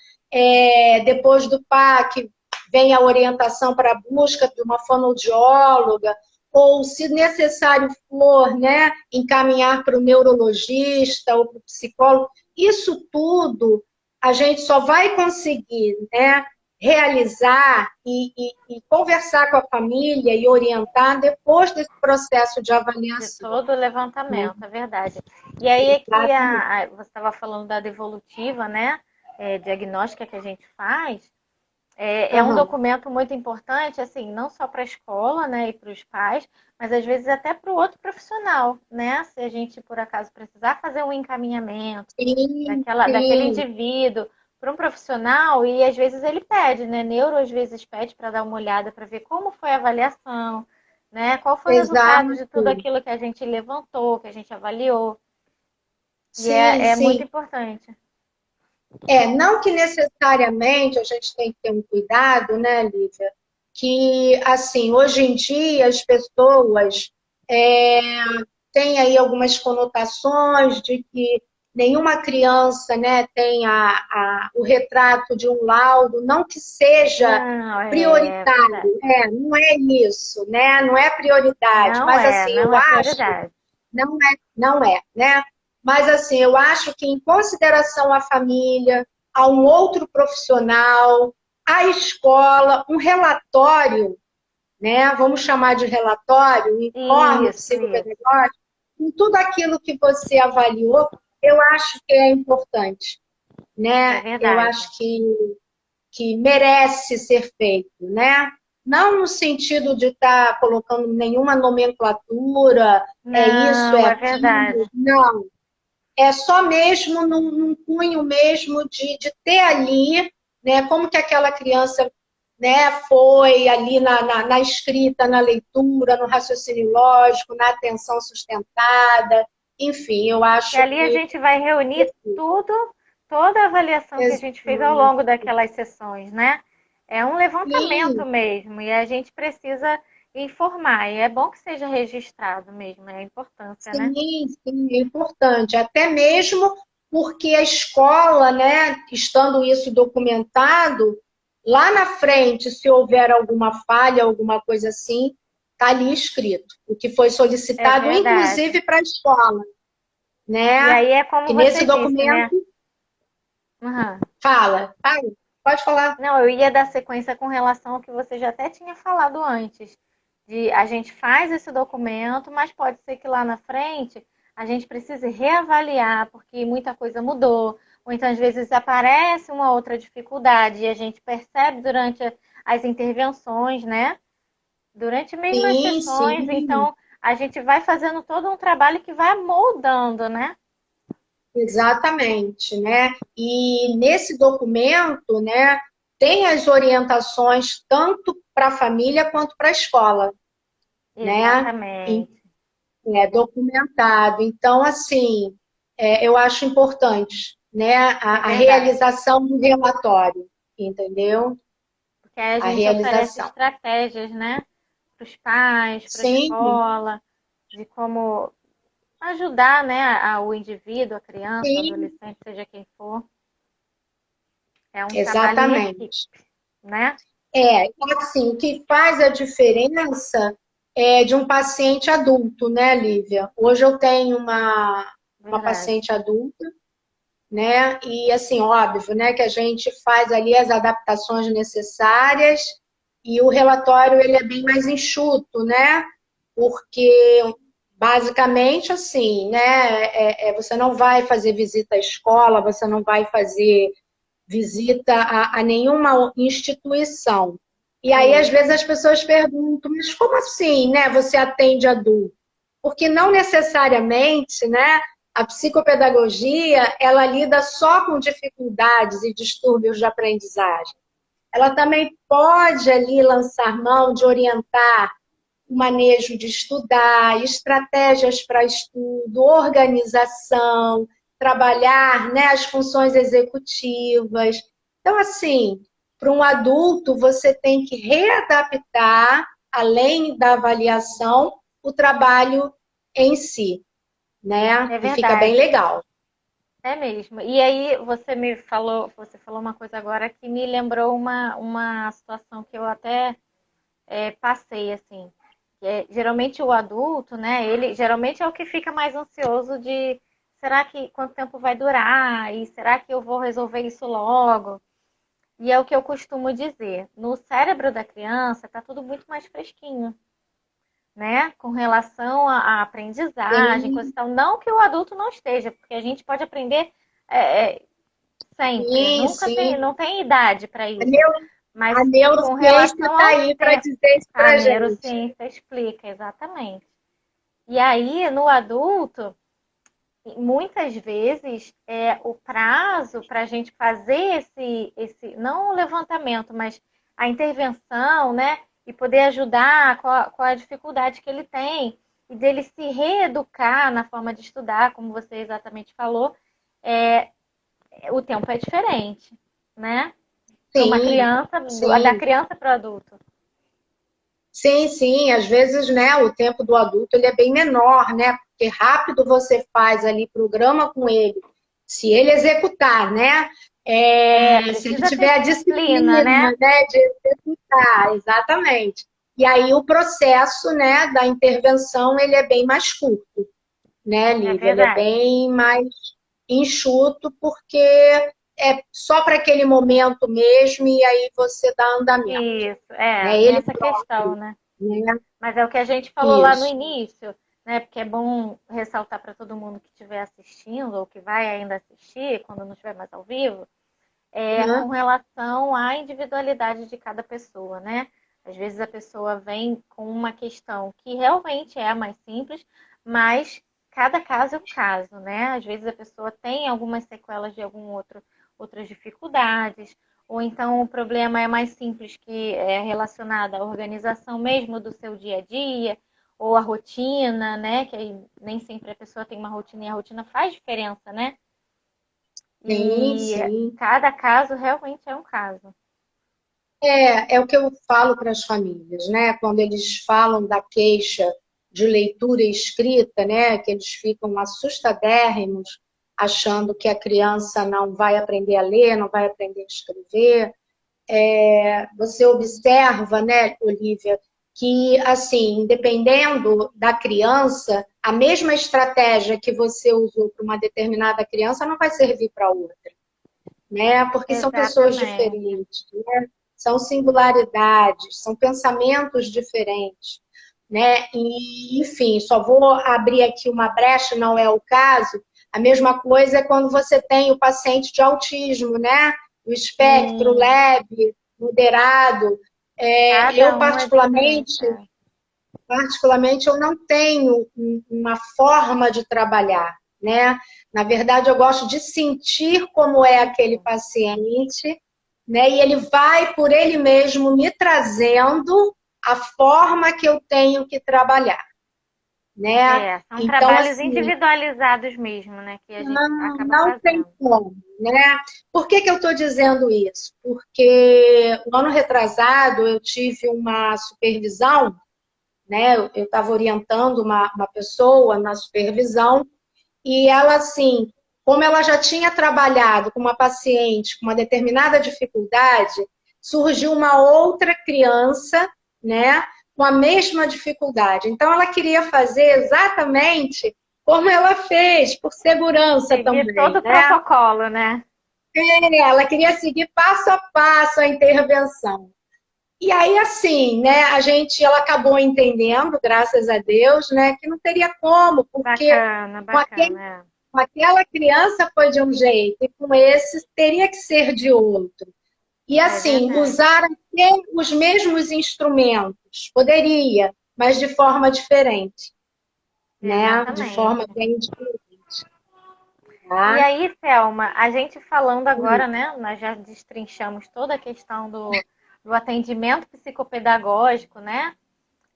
S2: depois do PAC, vem a orientação para a busca de uma fonoaudióloga, ou, se necessário for, né, encaminhar para o neurologista ou para o psicólogo. Isso tudo a gente só vai conseguir, né, realizar e conversar com a família e orientar depois desse processo de
S1: De
S2: avaliação.
S1: todo o
S2: Né?
S1: levantamento, é verdade. E aí é que
S2: Exatamente.
S1: você estava falando da devolutiva, né? Diagnóstica que a gente faz. É um
S2: Uhum.
S1: documento muito importante, assim, não só para a escola, né, e para os pais, mas às vezes até para o outro profissional, né? Se a gente, por acaso, precisar fazer um encaminhamento
S2: Sim,
S1: daquele
S2: sim,
S1: indivíduo para um profissional, e às vezes ele pede, né? Neuro às vezes pede para dar uma olhada para ver como foi a avaliação, né? Qual foi o resultado de tudo
S2: exato.
S1: aquilo que a gente levantou, que a gente avaliou. E
S2: Sim,
S1: é muito
S2: sim.
S1: importante.
S2: Não que necessariamente a gente tem que ter um cuidado, né, Lívia? Que, assim, hoje em dia as pessoas é, têm aí algumas conotações de que nenhuma criança, né, tem o retrato de um laudo, não que seja
S1: Não, é verdade.
S2: prioritário, não é isso, né? Não é prioridade, mas assim,
S1: Não
S2: eu
S1: é
S2: acho,
S1: prioridade.
S2: não é, né? Mas assim, eu acho que em consideração à família, a um outro profissional, à escola, um relatório, né? Vamos chamar de relatório, um informe
S1: Isso.
S2: psicopedagógico, com tudo aquilo que você avaliou, eu acho que é importante,
S1: É
S2: né? Eu
S1: verdade.
S2: acho que merece ser feito, né? Não no sentido de estar colocando nenhuma nomenclatura, é isso, é
S1: Não, é
S2: aquilo,
S1: verdade.
S2: não. É só mesmo num cunho mesmo de ter ali, né, como que aquela criança, né, foi ali na escrita, na leitura, no raciocínio lógico, na atenção sustentada, enfim, eu
S1: E
S2: acho
S1: ali a
S2: que
S1: gente vai reunir tudo, toda a avaliação que a gente fez ao
S2: exato.
S1: longo daquelas sessões, né? É um levantamento
S2: Sim,
S1: mesmo, e a gente precisa informar. E é bom que seja registrado mesmo, é a importância, né?
S2: sim, é importante. Até mesmo porque a escola, né, estando isso documentado, lá na frente, se houver alguma falha, alguma coisa assim, está ali escrito. O que foi
S1: É
S2: solicitado,
S1: verdade.
S2: inclusive para a escola,
S1: E
S2: né?
S1: aí é como
S2: Que nesse
S1: você disse, né?
S2: documento
S1: Uhum.
S2: fala, pode falar.
S1: Não, eu ia dar sequência com relação ao que você já até tinha falado antes. De a gente faz esse documento, mas pode ser que lá na frente a gente precise reavaliar, porque muita coisa mudou. Ou então, às vezes, aparece uma outra dificuldade e a gente percebe durante as intervenções, né? Durante mesmo as sessões.
S2: Sim,
S1: Então, a gente vai fazendo todo um trabalho que vai moldando, né?
S2: exatamente, né? E nesse documento, né, tem as orientações tanto para a família quanto para a escola, né? E
S1: Exatamente.
S2: é documentado. Então, assim, eu acho importante, né,
S1: É
S2: a
S1: verdade.
S2: realização do relatório, entendeu?
S1: Porque aí a
S2: A
S1: gente oferece
S2: realização.
S1: estratégias, né? Para os pais, para a
S2: Sim,
S1: escola, de como ajudar, né, o indivíduo, a criança, o
S2: sim,
S1: adolescente, seja quem for. É um trabalho em equipe,
S2: exatamente.
S1: né?
S2: Assim, o que faz a diferença é de um paciente adulto, né, Lívia? Hoje eu tenho uma
S1: Verdade.
S2: paciente adulta, né? E assim, óbvio, né, que a gente faz ali as adaptações necessárias e o relatório ele é bem mais enxuto, né? Porque basicamente assim, né, você não vai fazer visita à escola, você não vai fazer visita a nenhuma instituição. E aí, às vezes,
S1: Isso.
S2: as pessoas perguntam, mas como assim, né? Você atende adulto? Porque não necessariamente, né? A psicopedagogia, ela lida só com dificuldades e distúrbios de aprendizagem. ela também pode ali lançar mão de orientar o manejo de estudar, estratégias para estudo, organização, trabalhar, né, as funções executivas. Então, assim, para um adulto, você tem que readaptar, além da avaliação, o trabalho em si, né?
S1: É
S2: E fica bem
S1: verdade.
S2: legal.
S1: É mesmo. E aí você falou uma coisa agora que me lembrou uma situação que eu até passei, assim. Geralmente o adulto, né, ele geralmente é o que fica mais ansioso de será que quanto tempo vai durar? E será que eu vou resolver isso logo? E é o que eu costumo dizer. No cérebro da criança está tudo muito mais fresquinho, né? Com relação à aprendizagem, coisa e
S2: Sim,
S1: tal. Não que o adulto não esteja, porque a gente pode aprender é, é, sempre.
S2: sim,
S1: Nunca tem,
S2: sim.
S1: não tem idade para
S2: A,
S1: isso.
S2: neu a
S1: Mas com
S2: neurociência
S1: relação
S2: está
S1: ao
S2: aí para
S1: tempo,
S2: dizer isso
S1: a
S2: para gente.
S1: neurociência explica exatamente. E aí, no adulto, muitas vezes o prazo para a gente fazer não o levantamento, mas a intervenção, né? E poder ajudar com a dificuldade que ele tem, e dele se reeducar na forma de estudar, como você exatamente falou, é, o tempo é diferente, né? Para uma
S2: Sim,
S1: criança, da
S2: sim.
S1: criança para o adulto.
S2: Sim, sim, às vezes, né, o tempo do adulto ele é bem menor, né? Porque rápido você faz ali, programa com ele. Se ele executar, né? Se ele
S1: Precisa ter
S2: tiver a
S1: disciplina,
S2: disciplina,
S1: né?
S2: né, de executar, exatamente. E aí o processo, né, da intervenção, ele é bem mais curto, né,
S1: É
S2: Lívia? Ele é
S1: verdade.
S2: bem mais enxuto, porque é só para aquele momento mesmo, e aí você dá andamento,
S1: Isso,
S2: né?
S1: tem
S2: Ele
S1: essa questão,
S2: próprio,
S1: né?
S2: né?
S1: Mas é o que a gente falou lá no
S2: Isso.
S1: início, né? Porque é bom ressaltar para todo mundo que estiver assistindo ou que vai ainda assistir, quando não estiver mais ao vivo, com
S2: Uhum.
S1: relação à individualidade de cada pessoa, né? Às vezes a pessoa vem com uma questão que realmente é a mais simples, mas cada caso é um caso, né? Às vezes a pessoa tem algumas sequelas de outras dificuldades, ou então o problema é mais simples, que é relacionado à organização mesmo do seu dia a dia, ou a rotina, né? Que aí nem sempre a pessoa tem uma rotina e a rotina faz diferença, né?
S2: Sim,
S1: E
S2: sim.
S1: cada caso realmente é um caso.
S2: É o que eu falo para as famílias, né? Quando eles falam da queixa de leitura e escrita, né? Que eles ficam assustadérrimos, achando que a criança não vai aprender a ler, não vai aprender a escrever. Você observa, né, Olivia, que, assim, dependendo da criança, a mesma estratégia que você usou para uma determinada criança não vai servir para outra, né? Porque são pessoas
S1: Exatamente.
S2: diferentes, né? São singularidades, são pensamentos diferentes, né? E, enfim, só vou abrir aqui uma brecha, não é o caso. A mesma coisa é quando você tem o paciente de autismo, né? O espectro
S1: Sim,
S2: leve, moderado.
S1: cada
S2: Eu,
S1: um é diferente. É.
S2: particularmente, eu não tenho uma forma de trabalhar, né? Na verdade, eu gosto de sentir como é aquele paciente, né? E ele vai por ele mesmo me trazendo a forma que eu tenho que trabalhar, né?
S1: São
S2: Então,
S1: trabalhos
S2: assim,
S1: individualizados mesmo, né? Que a gente acaba
S2: não tem
S1: fazendo.
S2: como, né? Por que que eu estou dizendo isso? Porque o ano retrasado eu tive uma supervisão, né? Eu estava orientando uma pessoa na supervisão e ela, assim, como ela já tinha trabalhado com uma paciente com uma determinada dificuldade, surgiu uma outra criança, né, com a mesma dificuldade. Então, ela queria fazer exatamente como ela fez, por segurança
S1: Seguir todo
S2: também,
S1: o
S2: né?
S1: protocolo, né?
S2: Ela queria seguir passo a passo a intervenção. E aí, assim, né, ela acabou entendendo, graças a Deus, né, que não teria como, porque
S1: Bacana,
S2: com aquele,
S1: bacana.
S2: com aquela criança foi de um jeito, e com esse teria que ser de outro. E
S1: É
S2: assim,
S1: verdade.
S2: usar até os mesmos instrumentos, poderia, mas de forma diferente, né? De forma
S1: Exatamente.
S2: bem diferente.
S1: E
S2: Tá?
S1: aí, Thelma, a gente falando agora, né? Nós já destrinchamos toda a questão do atendimento psicopedagógico, né?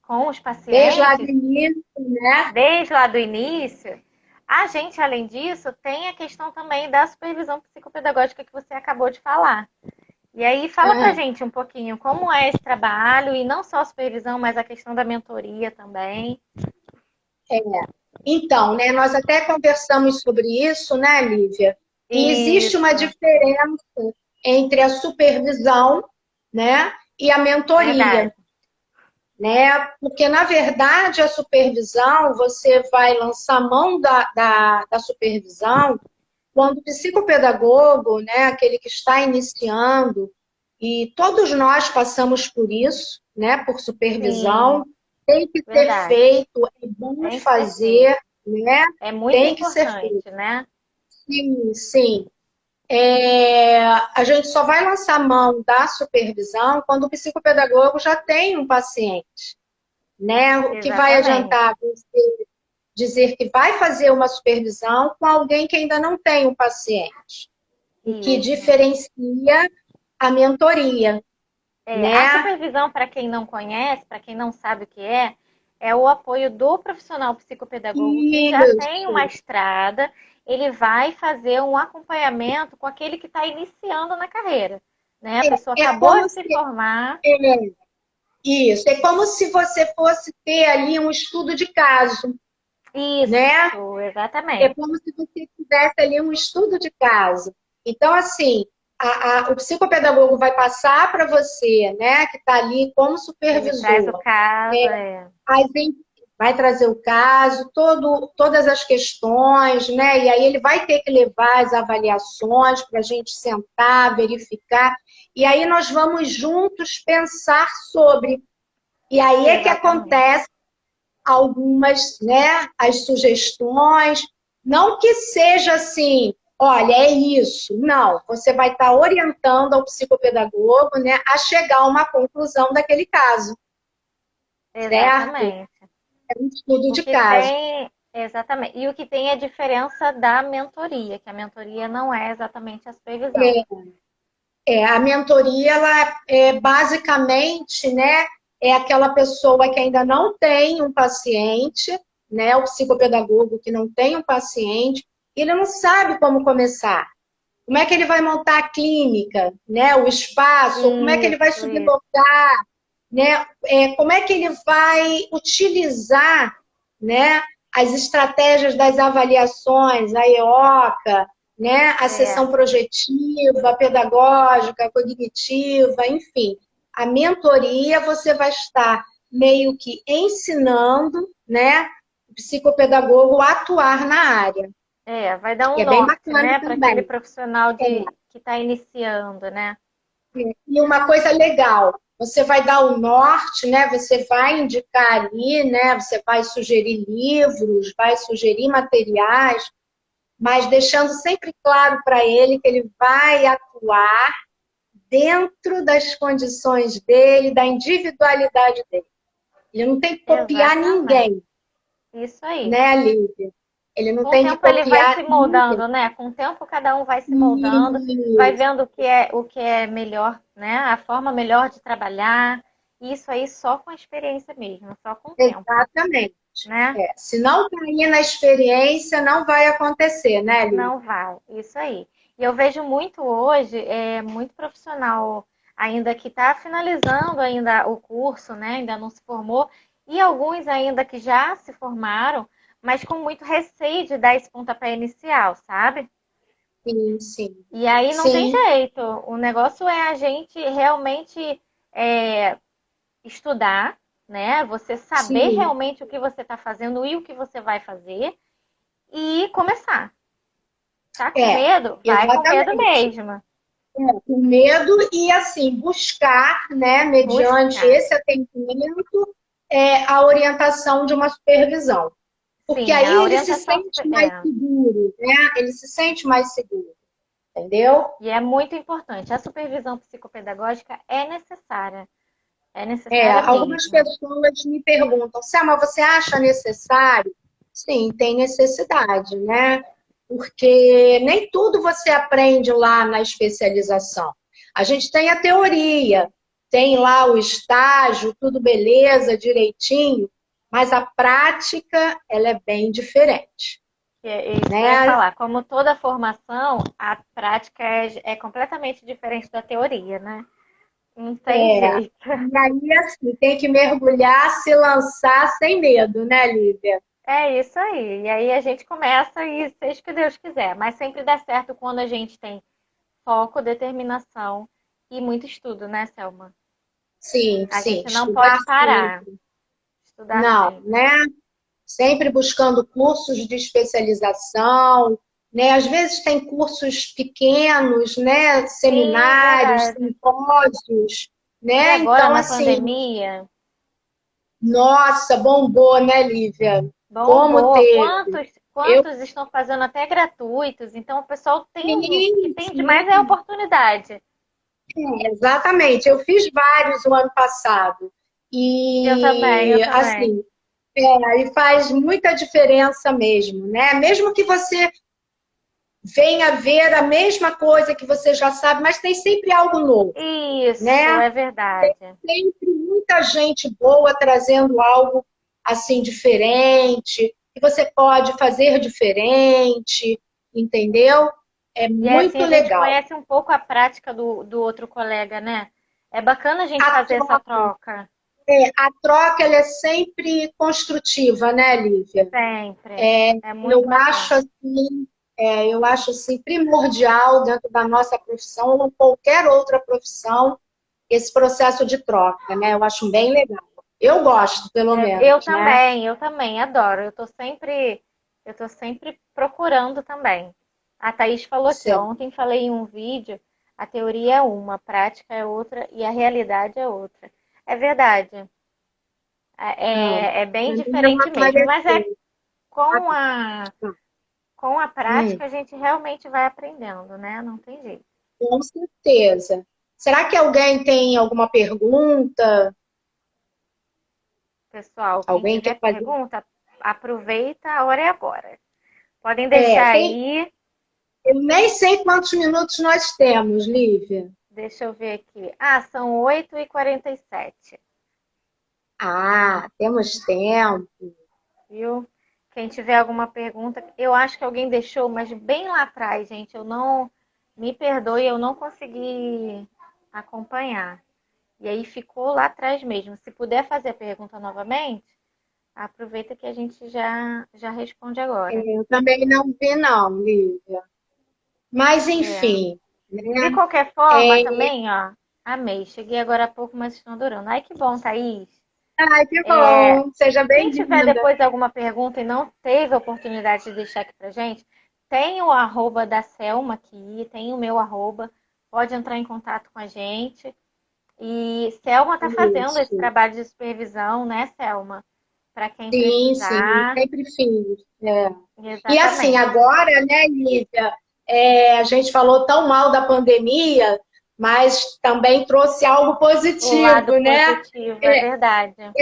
S1: Com os
S2: Desde lá do
S1: pacientes,
S2: início, né?
S1: desde lá do início. A gente, além disso, tem a questão também da supervisão psicopedagógica que você acabou de falar. E aí, fala pra
S2: Aham.
S1: gente um pouquinho como é esse trabalho, e não só a supervisão, mas a questão da mentoria também.
S2: É. Então, né, nós até conversamos sobre isso, né, Lívia? E existe uma
S1: Isso,
S2: diferença entre a supervisão, né, e a mentoria,
S1: verdade.
S2: né? Porque, na verdade, a supervisão, você vai lançar a mão da supervisão quando o psicopedagogo, né, aquele que está iniciando, e todos nós passamos por isso, né, por
S1: Sim,
S2: supervisão, tem que ser
S1: verdade.
S2: feito, é bom
S1: Tem que ser feito.
S2: fazer, né?
S1: É muito
S2: Tem que ser feito.
S1: importante, né?
S2: Sim, sim. A gente só vai lançar mão da supervisão quando o psicopedagogo já tem um paciente, né? O que vai
S1: Exatamente.
S2: adiantar você dizer que vai fazer uma supervisão com alguém que ainda não tem um paciente? O que
S1: Isso.
S2: diferencia a mentoria,
S1: É, a
S2: né?
S1: supervisão, para quem não conhece, para quem não sabe o que é o apoio do profissional psicopedagogo que já tem uma
S2: Isso.
S1: estrada, ele vai fazer um acompanhamento com aquele que está iniciando na carreira, né? A pessoa
S2: É
S1: acabou
S2: como
S1: de
S2: se
S1: se formar,
S2: é, isso, é como se você fosse ter ali um estudo de caso, né?
S1: isso,
S2: É
S1: exatamente.
S2: como se você tivesse ali um estudo de caso. Então, assim, o psicopedagogo vai passar para você, né, que está ali como
S1: Ele traz o
S2: supervisor.
S1: caso, é,
S2: Aí vai trazer o caso, todas as questões, né? E aí ele vai ter que levar as avaliações para a gente sentar, verificar. E aí nós vamos juntos pensar sobre. E aí é que
S1: exatamente.
S2: acontece algumas, né, as sugestões. Não que seja assim, olha, é isso. Não, você vai estar orientando ao psicopedagogo, né, a chegar a uma conclusão daquele caso, certo?
S1: Exatamente.
S2: É um estudo
S1: O
S2: de
S1: que
S2: caso.
S1: tem, exatamente. E o que tem é a diferença da mentoria, que a mentoria não é exatamente a supervisão.
S2: A mentoria, ela é basicamente, né, é aquela pessoa que ainda não tem um paciente, né, o psicopedagogo que não tem um paciente, ele não sabe como começar. Como é que ele vai montar a clínica, né, o espaço, como é que ele vai
S1: Isso.
S2: sublocar, né, como é que ele vai utilizar, né, as estratégias das avaliações, a EOCA, né, a
S1: É,
S2: sessão projetiva, pedagógica, cognitiva, enfim. A mentoria você vai estar meio que ensinando, né, o psicopedagogo a atuar na área.
S1: vai dar
S2: E
S1: um
S2: é bem
S1: norte,
S2: bacana
S1: né, para aquele
S2: também.
S1: profissional que está iniciando, né?
S2: E uma coisa legal, você vai dar o norte, né? Você vai indicar ali, né? Você vai sugerir livros, vai sugerir materiais, mas deixando sempre claro para ele que ele vai atuar dentro das condições dele, da individualidade dele. Ele não tem que copiar
S1: Exatamente.
S2: ninguém,
S1: Isso aí.
S2: né, Lívia? Ele não
S1: Com o
S2: tem que
S1: tempo ele vai
S2: copiar
S1: se
S2: ninguém.
S1: moldando, né? Com o tempo cada um vai se moldando, vai
S2: Isso,
S1: vendo o que é melhor, né? A forma melhor de trabalhar. Isso aí só com a experiência mesmo, só com o tempo,
S2: exatamente.
S1: né?
S2: Se não cair na experiência, não vai acontecer, né, Lívia?
S1: Não vai, isso aí. E eu vejo muito hoje, muito profissional ainda que está finalizando ainda o curso, né? Ainda não se formou, e alguns ainda que já se formaram, mas com muito receio de dar esse pontapé inicial, sabe?
S2: Sim, sim.
S1: E aí não tem
S2: Sim,
S1: jeito. O negócio é a gente realmente é, estudar, né? Você saber
S2: sim.
S1: realmente o que você está fazendo e o que você vai fazer e começar. Tá com
S2: É,
S1: medo? Vai com medo
S2: exatamente.
S1: mesmo.
S2: Com medo e, assim, buscar, né, mediante
S1: Buscar.
S2: esse atendimento, a orientação de uma supervisão. Porque
S1: Sim,
S2: aí
S1: a
S2: ele se
S1: orientação
S2: sente mais seguro, né? Ele se sente mais seguro, entendeu?
S1: e é muito importante. A supervisão psicopedagógica é necessária. É necessária
S2: Algumas
S1: mesmo.
S2: pessoas me perguntam, Selma, você acha necessário? Sim, tem necessidade, né? porque nem tudo você aprende lá na especialização. A gente tem a teoria, tem lá o estágio, tudo beleza, direitinho, mas a prática, ela é bem diferente,
S1: É isso que eu ia
S2: né?
S1: falar. Como toda formação, a prática é completamente diferente da teoria, né? Não tem
S2: É,
S1: jeito.
S2: e aí, assim, tem que mergulhar, se lançar sem medo, né, Lívia?
S1: É isso aí. E aí a gente começa e seja o que Deus quiser. Mas sempre dá certo quando a gente tem foco, determinação e muito estudo, né, Selma?
S2: Sim,
S1: A
S2: sim,
S1: gente não
S2: estudar
S1: pode parar.
S2: sempre.
S1: Estudar
S2: Não,
S1: sempre.
S2: né? Sempre buscando cursos de especialização, né? Às vezes tem cursos pequenos, né?
S1: Sim,
S2: Seminários,
S1: verdade.
S2: simpósios,
S1: E
S2: né?
S1: agora
S2: Então,
S1: na
S2: assim,
S1: pandemia,
S2: nossa, bombou, né, Lívia? Como
S1: bombou.
S2: teve? Eu,
S1: Quantos estão fazendo até gratuitos? Então o pessoal tem o que
S2: sim,
S1: tem demais é a
S2: sim,
S1: oportunidade.
S2: exatamente. Eu fiz vários o ano passado.
S1: Eu
S2: E,
S1: também.
S2: assim, aí faz muita diferença mesmo, né? Mesmo que você venha ver a mesma coisa que você já sabe, mas tem sempre algo novo,
S1: Isso,
S2: né?
S1: é verdade.
S2: Sempre muita gente boa trazendo algo assim diferente, que você pode fazer diferente, entendeu? É
S1: E é assim
S2: muito
S1: a gente
S2: legal.
S1: conhece um pouco a prática do outro colega, né? É bacana a gente
S2: A
S1: fazer essa
S2: troca,
S1: troca.
S2: a troca ela é sempre construtiva, né, Lívia?
S1: Sempre. É
S2: Eu
S1: muito
S2: acho
S1: bacana.
S2: assim, eu acho assim primordial dentro da nossa profissão ou qualquer outra profissão esse processo de troca, né? Eu acho bem legal. Eu gosto, pelo menos, né?
S1: Eu também adoro. Eu tô sempre procurando também. A Thaís falou aqui, ó,
S2: Certo.
S1: ontem falei em um vídeo, a teoria é uma, a prática é outra e a realidade é outra. É verdade.
S2: Não,
S1: É bem
S2: para mim não
S1: diferente mesmo, mas é
S2: apareceu.
S1: com a, com a
S2: Hum,
S1: prática a gente realmente vai aprendendo, né? Não tem jeito.
S2: com certeza. Será que alguém tem alguma pergunta?
S1: Pessoal, quem
S2: Alguém
S1: tiver
S2: quer fazer?
S1: pergunta, aproveita, a hora é agora. Podem deixar aí.
S2: Eu nem sei quantos minutos nós temos, Lívia.
S1: Deixa eu ver aqui. Ah, são 8h47,
S2: Ah, temos tempo.
S1: viu? Quem tiver alguma pergunta, eu acho que alguém deixou, mas bem lá atrás, gente. Eu não. Me perdoe, eu não consegui acompanhar. E aí ficou lá atrás mesmo. Se puder fazer a pergunta novamente, aproveita que a gente já responde agora.
S2: Eu também não vi, não, Lívia. Mas,
S1: É.
S2: enfim, né?
S1: De qualquer forma,
S2: É,
S1: também, ó, amei. Cheguei agora há pouco, mas estão adorando. Ai, que bom, Thaís.
S2: ai, que bom. Seja
S1: Quem tiver
S2: bem-vinda.
S1: depois alguma pergunta e não teve a oportunidade de deixar aqui pra gente, tem o arroba da Selma aqui, tem o meu arroba, pode entrar em contato com a gente. E Selma está fazendo esse
S2: Isso.
S1: trabalho de supervisão, né, Selma? Para quem
S2: Sim, sim,
S1: precisar.
S2: sempre fiz. É. E assim,
S1: Exatamente.
S2: agora, né, Lívia, a gente falou tão mal da pandemia, mas também trouxe algo
S1: O lado
S2: positivo, né?
S1: positivo, é verdade.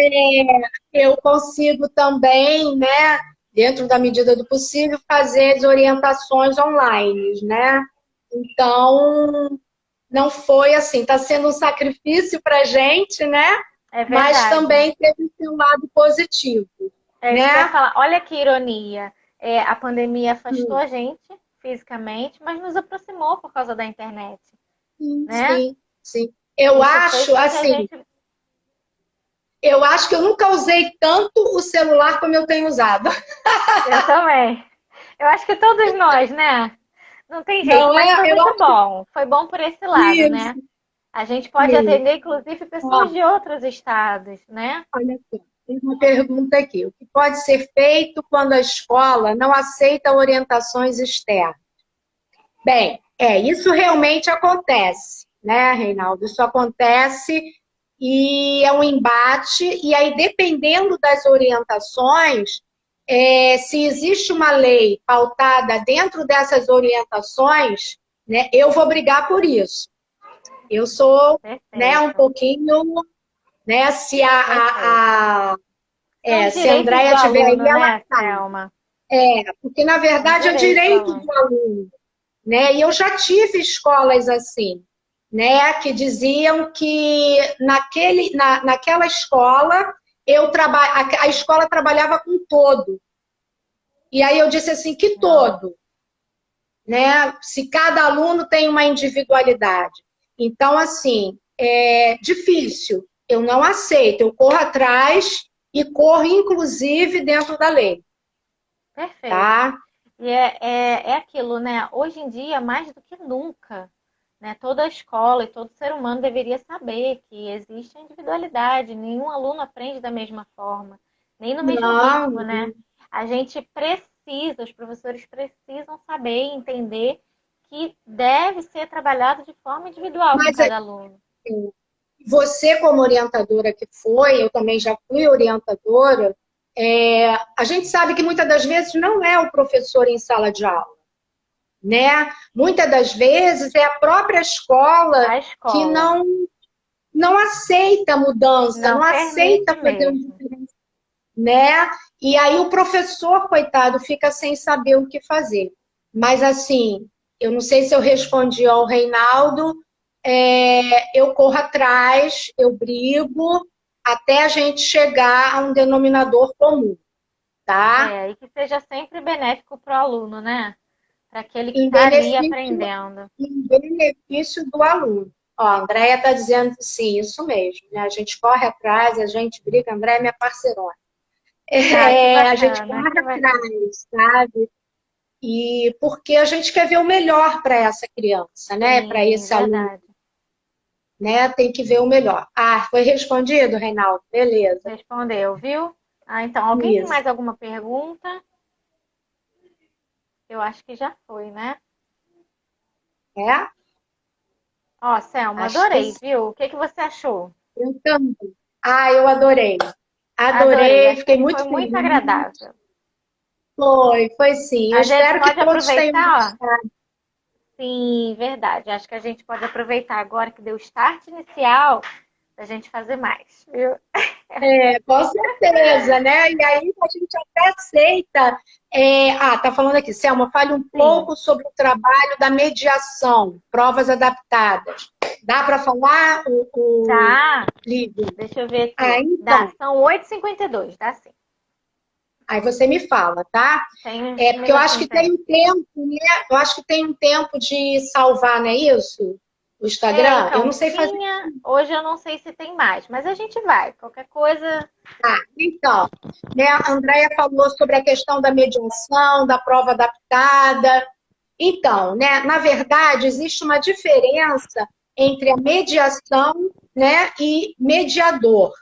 S2: Eu consigo também, né, dentro da medida do possível, fazer as orientações online, né? Então, não foi assim, está sendo um sacrifício para a gente, né?
S1: É
S2: Mas
S1: verdade.
S2: também teve seu lado positivo,
S1: É isso que eu ia
S2: né?
S1: falar. Olha que ironia. É, a pandemia afastou
S2: Hum,
S1: a gente fisicamente, mas nos aproximou por causa da internet,
S2: sim,
S1: né?
S2: sim, sim. Eu
S1: Isso fez
S2: acho,
S1: com que a
S2: assim,
S1: gente.
S2: eu acho que eu nunca usei tanto o celular como eu tenho usado.
S1: Eu também. Eu acho que todos nós, né? Não tem jeito,
S2: Não
S1: mas
S2: é?
S1: foi
S2: Eu
S1: muito
S2: acho
S1: bom. Foi bom por esse
S2: que
S1: lado, né?
S2: isso.
S1: A gente pode
S2: Sim.
S1: atender, inclusive,
S2: Ó,
S1: pessoas de outros estados, né?
S2: olha só, tem uma pergunta aqui. O que pode ser feito quando a escola não aceita orientações externas? Bem, isso realmente acontece, né, Reinaldo? Isso acontece e é um embate, e aí, dependendo das orientações, se existe uma lei pautada dentro dessas orientações, né, eu vou brigar por isso. Eu sou, né, um
S1: Perfeito,
S2: pouquinho, né,
S1: perfeito. São os
S2: se a
S1: direitos do
S2: Andréia tiver aí,
S1: aluno,
S2: ela
S1: né,
S2: sabe.
S1: Selma?
S2: Porque na verdade é
S1: Adorei
S2: direito
S1: falar.
S2: do aluno, né? E eu já tive escolas assim, né, que diziam que naquela escola a escola trabalhava com todo. E aí eu disse assim, que
S1: Não,
S2: todo, né? Se cada aluno tem uma individualidade. Então, assim, é difícil. Eu não aceito, eu corro atrás e corro, inclusive, dentro da lei,
S1: perfeito.
S2: tá?
S1: E é aquilo, né? Hoje em dia, mais do que nunca, né? Toda escola e todo ser humano deveria saber que existe a individualidade, nenhum aluno aprende da mesma forma, nem no mesmo ritmo,
S2: Não,
S1: né? A gente precisa, os professores precisam saber e entender que deve ser trabalhado de forma individual com
S2: mas
S1: cada aluno.
S2: assim, você, como orientadora que foi, eu também já fui orientadora, a gente sabe que muitas das vezes não é o professor em sala de aula, né? Muitas das vezes é a própria escola
S1: A
S2: que
S1: escola
S2: não aceita a mudança,
S1: não
S2: não aceita
S1: permite
S2: fazer um
S1: mesmo.
S2: diferente, né? E aí o professor, coitado, fica sem saber o que fazer. Mas assim, eu não sei se eu respondi ao Reinaldo, eu corro atrás, eu brigo, até a gente chegar a um denominador comum, tá?
S1: É, e que seja sempre benéfico para o aluno, né? Para aquele que
S2: Em
S1: está ali
S2: benefício,
S1: aprendendo.
S2: em benefício do aluno. Ó, a Andréia está dizendo sim, isso mesmo, né? A gente corre atrás, a gente briga, a Andréia é minha parceirona.
S1: Ah, que
S2: A gente
S1: bacana,
S2: corre
S1: que bacana.
S2: atrás, sabe? E porque a gente quer ver o melhor para essa criança, né? Para
S1: Sim,
S2: esse aluno,
S1: verdade.
S2: né? Tem que ver o melhor. Ah, foi respondido, Reinaldo? Beleza.
S1: Respondeu, viu? Ah, então, alguém tem
S2: Isso.
S1: mais alguma pergunta? Eu acho que já foi, né?
S2: É?
S1: Ó, Selma,
S2: Acho que
S1: adorei,
S2: sim.
S1: viu? O que que você achou?
S2: Eu também. Ah, eu adorei.
S1: Adorei,
S2: Adorei, fiquei
S1: achei que foi
S2: muito
S1: muito
S2: feliz.
S1: agradável.
S2: Foi sim. Eu
S1: A gente
S2: espero que
S1: pode
S2: todos tenham
S1: aproveitar, ó.
S2: gostado.
S1: Sim, verdade. Acho que a gente pode aproveitar agora que deu o start inicial pra gente fazer mais, viu?
S2: Com certeza, né? E aí a gente até aceita. Tá falando aqui, Selma, fale um
S1: Sim,
S2: pouco sobre o trabalho da mediação, provas adaptadas. Dá para falar, o
S1: dá.
S2: Lívia?
S1: Deixa eu ver
S2: Ah,
S1: aqui. Dá,
S2: então.
S1: são 8h52, dá sim.
S2: Aí você me fala, tá?
S1: Tem uns
S2: Porque eu acho que
S1: minutinhos
S2: tem
S1: aí.
S2: um tempo, né? Eu acho que tem um tempo de salvar, não é isso? O Instagram? Eu
S1: Então,
S2: não sei fazer.
S1: tinha. Hoje eu não sei se tem mais, mas a gente vai. Qualquer coisa.
S2: Então, né, a Andrea falou sobre a questão da mediação, da prova adaptada. Então, né, na verdade, existe uma diferença entre a mediação, né, e mediador,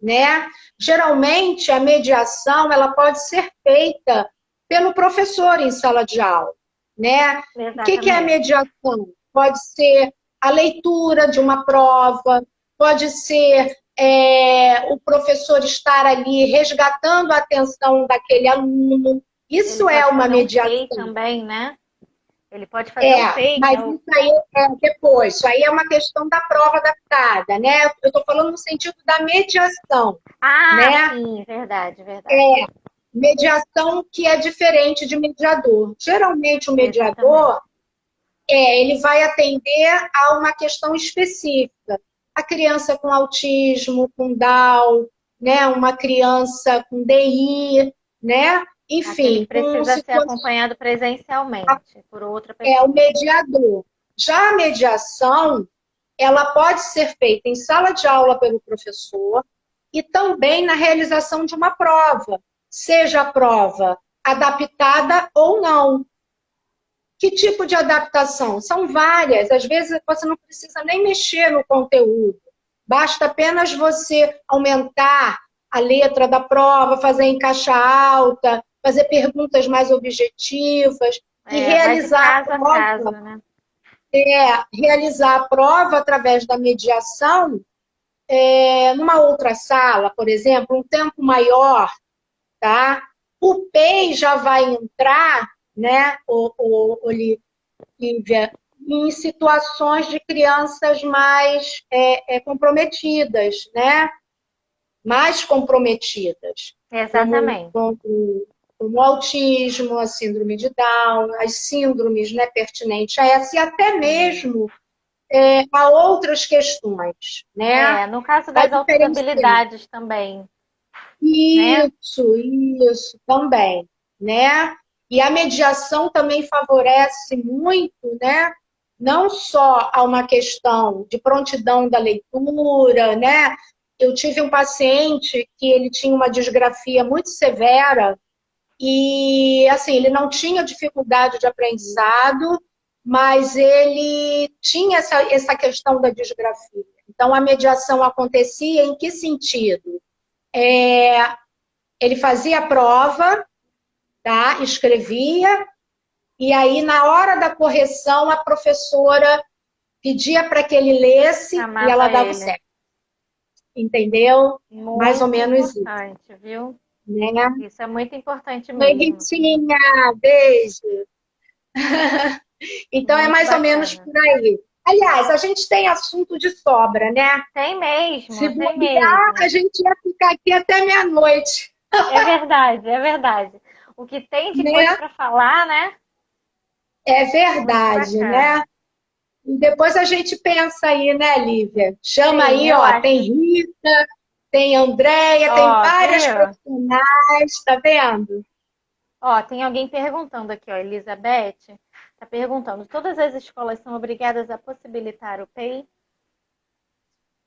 S2: né? Geralmente, a mediação ela pode ser feita pelo professor em sala de aula, né? O que é a
S1: Exatamente.
S2: mediação? Pode ser a leitura de uma prova, pode ser o professor estar ali resgatando a atenção daquele aluno.
S1: Ele
S2: Isso é
S1: pode
S2: uma
S1: fazer um FEI
S2: mediação.
S1: também, né? Ele pode fazer o FEI, que
S2: Mas
S1: é o.
S2: isso aí é depois, isso aí é uma questão da prova adaptada, né? Eu estou falando no sentido da mediação,
S1: Ah,
S2: né?
S1: sim, verdade, verdade.
S2: Mediação que é diferente de mediador. Geralmente o
S1: Exatamente.
S2: mediador, ele vai atender a uma questão específica. A criança com autismo, com Down, né? Uma criança com DI, né?
S1: Aquele que
S2: Enfim, com
S1: precisa ser
S2: situações.
S1: acompanhado presencialmente por outra
S2: É o
S1: pessoa.
S2: mediador. Já a mediação, ela pode ser feita em sala de aula pelo professor e também na realização de uma prova, seja a prova adaptada ou não. Que tipo de adaptação? São várias. Às vezes você não precisa nem mexer no conteúdo. Basta apenas você aumentar a letra da prova, fazer em caixa alta, fazer perguntas mais objetivas e
S1: É, vai de caso a caso, né?
S2: realizar a prova através da mediação numa outra sala, por exemplo, um tempo maior, tá? O PEI já vai entrar, né, Lívia, em situações de crianças mais comprometidas, né? Mais comprometidas, como,
S1: Exatamente.
S2: como como o autismo, a síndrome de Down, as síndromes, né, pertinentes a essa, e até mesmo a outras questões, né?
S1: No caso
S2: Vai
S1: das outras
S2: diferenciar.
S1: habilidades também, né?
S2: Isso também, né? E a mediação também favorece muito, né? Não só a uma questão de prontidão da leitura, né? Eu tive um paciente que ele tinha uma disgrafia muito severa e, assim, ele não tinha dificuldade de aprendizado, mas ele tinha essa questão da disgrafia. Então, a mediação acontecia em que sentido? Ele fazia a prova, tá? Escrevia, e aí, na hora da correção, a professora pedia para que ele lesse e ela
S1: Chamava
S2: dava o
S1: ele.
S2: certo. Entendeu? Mais ou
S1: Muito
S2: menos isso,
S1: importante, viu?
S2: né?
S1: Isso é muito importante
S2: Oi,
S1: mesmo.
S2: Ritinha, beijo. Então, é
S1: Muito
S2: mais ou menos
S1: bacana.
S2: por aí. Aliás, a gente tem assunto de sobra, né?
S1: Tem
S2: Se
S1: mesmo, tem
S2: bobear, a
S1: mesmo.
S2: gente ia ficar aqui até meia-noite,
S1: É verdade, é verdade. O que tem de coisa
S2: né?
S1: para falar, né?
S2: É
S1: Muito
S2: verdade,
S1: bacana.
S2: né? E depois a gente pensa aí, né, Lívia? Chama
S1: Sim,
S2: aí,
S1: eu
S2: ó,
S1: acho.
S2: tem Rita, tem Andréia, tem
S1: Ó,
S2: várias
S1: viu?
S2: profissionais, tá vendo?
S1: Ó, tem alguém perguntando aqui, ó, Elizabeth, tá perguntando, todas as escolas são obrigadas a possibilitar o PEI?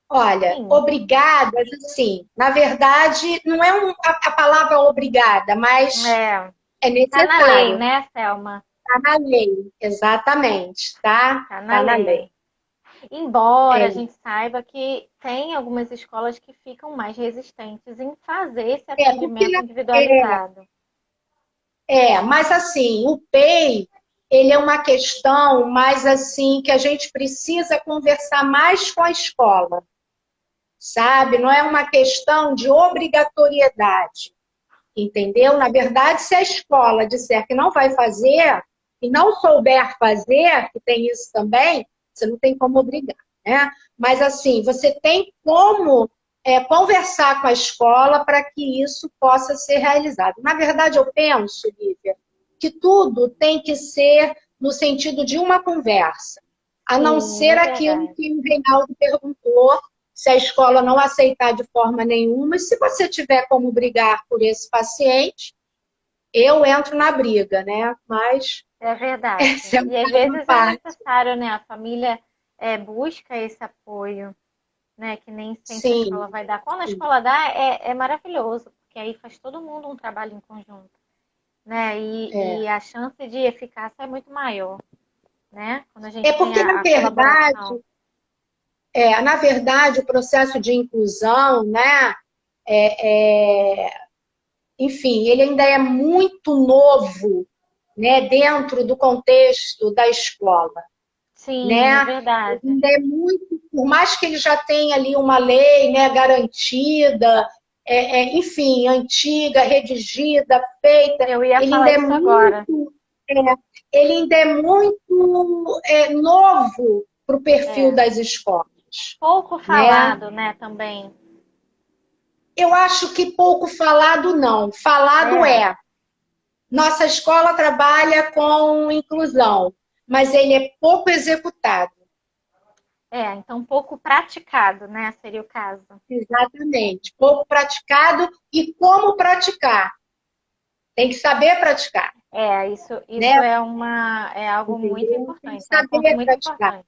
S2: Olha,
S1: Sim,
S2: obrigadas, assim, na verdade, não é a palavra obrigada, mas
S1: é.
S2: é
S1: Tá na lei,
S2: necessário.
S1: né, Selma?
S2: Tá na lei, exatamente, tá?
S1: Tá na
S2: Tá na lei.
S1: lei. Embora a
S2: É,
S1: gente saiba que tem algumas escolas que ficam mais resistentes em fazer esse
S2: porque
S1: atendimento individualizado.
S2: mas assim, o PEI, ele é uma questão mais assim que a gente precisa conversar mais com a escola, sabe? Não é uma questão de obrigatoriedade, entendeu? Na verdade, se a escola disser que não vai fazer e não souber fazer, que tem isso também, você não tem como obrigar, né? Mas assim, você tem como conversar com a escola para que isso possa ser realizado. Na verdade, eu penso, Lívia, que tudo tem que ser no sentido de uma conversa, a não
S1: Sim,
S2: ser
S1: é
S2: aquilo
S1: verdade.
S2: que o Reinaldo perguntou, se a escola não aceitar de forma nenhuma, e se você tiver como brigar por esse paciente, eu entro na briga, né? Mas
S1: É verdade.
S2: esse é um
S1: E às
S2: caso à
S1: vezes é
S2: parte.
S1: necessário, né? A família busca esse apoio, né? Que nem sempre a
S2: Sim,
S1: escola vai dar. Quando a
S2: sim.
S1: escola dá, é maravilhoso, porque aí faz todo mundo um trabalho em conjunto, né?
S2: É.
S1: E a chance de eficácia é muito maior, né? Quando a
S2: É
S1: gente tem
S2: porque,
S1: a colaboração.
S2: na verdade, o processo de inclusão, né? É, é, enfim, ele ainda é muito novo, né? Dentro do contexto da escola,
S1: Sim, é
S2: né?
S1: verdade.
S2: Ainda é muito, por mais que ele já tenha ali uma lei, né, garantida, enfim, antiga, redigida, feita,
S1: Eu ia
S2: ele
S1: falar
S2: ainda é
S1: isso agora.
S2: muito, é, ele ainda é muito novo para o perfil
S1: É.
S2: das escolas,
S1: Pouco
S2: né?
S1: falado, né, também.
S2: Eu acho que pouco falado não, falado
S1: É.
S2: é. Nossa escola trabalha com inclusão, mas ele é pouco executado.
S1: Então pouco praticado, né? Seria o caso.
S2: Exatamente. Pouco praticado e como praticar. Tem que saber praticar,
S1: Isso
S2: né?
S1: é algo muito
S2: Entendeu? Tem que
S1: importante, é um ponto
S2: saber
S1: muito
S2: praticar,
S1: importante.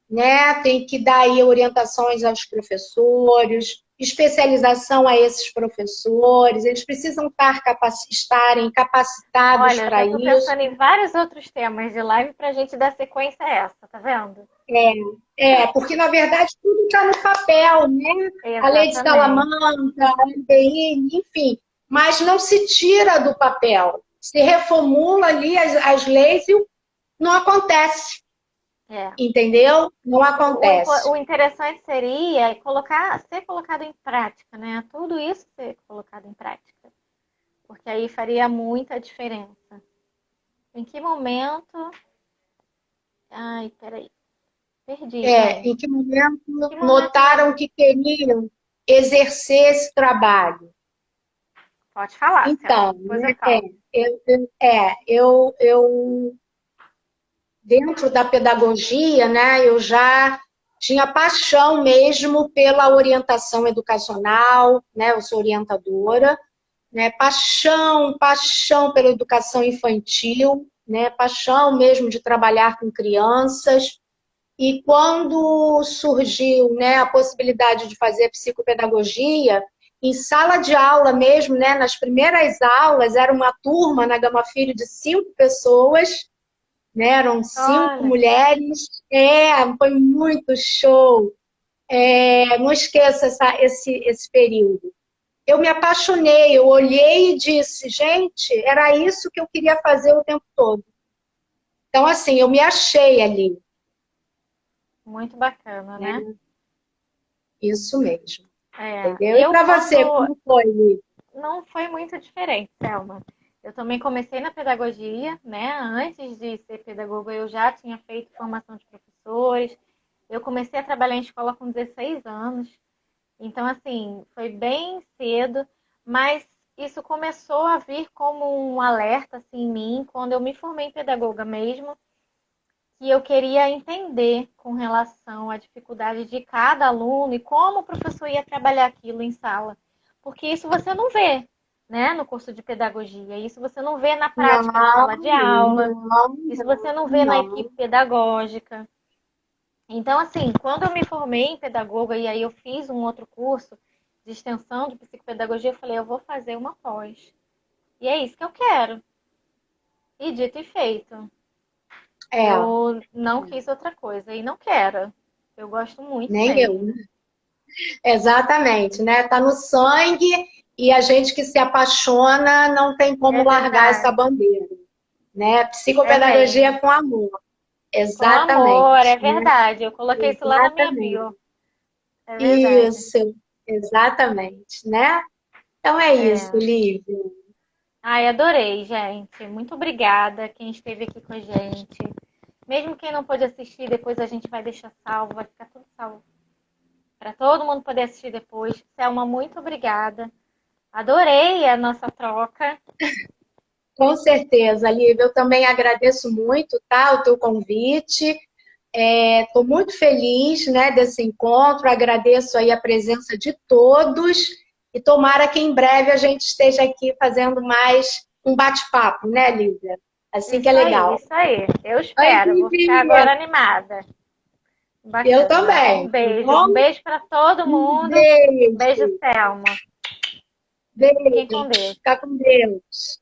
S2: né? Tem que dar aí orientações aos professores, especialização a esses professores. Eles precisam estarem capacitados
S1: Olha, eu já
S2: para
S1: estou
S2: isso.
S1: pensando em vários outros temas de live para a gente dar sequência a essa, tá vendo?
S2: Porque na verdade tudo está no papel, né? A lei de
S1: Exatamente.
S2: Salamanca, a LBI, enfim, mas não se tira do papel. Se reformula ali as leis e não acontece,
S1: É.
S2: entendeu? Não
S1: O
S2: acontece.
S1: interessante seria ser colocado em prática, né? Tudo isso ser colocado em prática, porque aí faria muita diferença. Em que momento? Ai, peraí, perdi, gente.
S2: Em que momento
S1: Que momento
S2: notaram
S1: da.
S2: que queriam exercer esse trabalho?
S1: Pode falar, Selma,
S2: Então,
S1: depois eu
S2: né,
S1: falo.
S2: eu dentro da pedagogia, né, eu já tinha paixão mesmo pela orientação educacional, né, eu sou orientadora, né, paixão pela educação infantil, né, paixão mesmo de trabalhar com crianças. E quando surgiu, né, a possibilidade de fazer psicopedagogia, em sala de aula mesmo, né, nas primeiras aulas, era uma turma na Gama Filho de 5 pessoas, né, eram 5
S1: Olha,
S2: mulheres, foi muito show. Não esqueça esse período. Eu me apaixonei, eu olhei e disse, gente, era isso que eu queria fazer o tempo todo. Então, assim, eu me achei ali,
S1: muito bacana,
S2: né?
S1: né?
S2: Isso mesmo.
S1: É,
S2: Entendeu? E
S1: eu
S2: para você,
S1: quando
S2: como foi, Lívia?
S1: não foi muito diferente, Selma. Eu também comecei na pedagogia, né? Antes de ser pedagoga, eu já tinha feito formação de professores. Eu comecei a trabalhar em escola com 16 anos. Então, assim, foi bem cedo, mas isso começou a vir como um alerta assim, em mim quando eu me formei em pedagoga mesmo, que eu queria entender com relação à dificuldade de cada aluno e como o professor ia trabalhar aquilo em sala. Porque isso você não vê, né, no curso de pedagogia, isso você não vê na prática de
S2: Não,
S1: sala de aula,
S2: não,
S1: isso você não vê na equipe
S2: não.
S1: pedagógica. Então, assim, quando eu me formei em pedagoga e aí eu fiz um outro curso de extensão de psicopedagogia, eu falei, eu vou fazer uma pós. E é isso que eu quero. E dito e feito.
S2: É,
S1: Eu não quis outra coisa e não quero. Eu gosto muito
S2: nem eu.
S1: mesmo.
S2: Exatamente, né? Tá no sangue e a gente que se apaixona não tem como
S1: É
S2: largar essa
S1: verdade.
S2: bandeira, né?
S1: É
S2: Psicopedagogia
S1: mesmo.
S2: com amor.
S1: Com amor, é
S2: Exatamente, né?
S1: verdade. Eu coloquei isso lá na minha
S2: Exatamente.
S1: bio. É verdade.
S2: Isso, exatamente, né? Então é isso,
S1: É.
S2: Lívia.
S1: Ai, adorei, gente. Muito obrigada quem esteve aqui com a gente. Mesmo quem não pôde assistir, depois a gente vai deixar salvo, vai ficar tudo salvo. Para todo mundo poder assistir depois. Selma, muito obrigada. Adorei a nossa troca.
S2: Com certeza, Lívia. Eu também agradeço muito, tá, o teu convite. Estou muito feliz, né, desse encontro. Agradeço aí a presença de todos e tomara que em breve a gente esteja aqui fazendo mais um bate-papo, né, Lívia? Assim que é
S1: Isso aí,
S2: legal.
S1: isso aí. Eu
S2: Oi,
S1: espero. Vou ficar
S2: Vivi.
S1: agora animada.
S2: Eu
S1: Bacana.
S2: também,
S1: Um
S2: tá
S1: beijo.
S2: bom?
S1: Um beijo para todo
S2: Um
S1: mundo. Beijo,
S2: beijo.
S1: Selma. Fiquem
S2: Beijo.
S1: com Deus.
S2: Fica com Deus.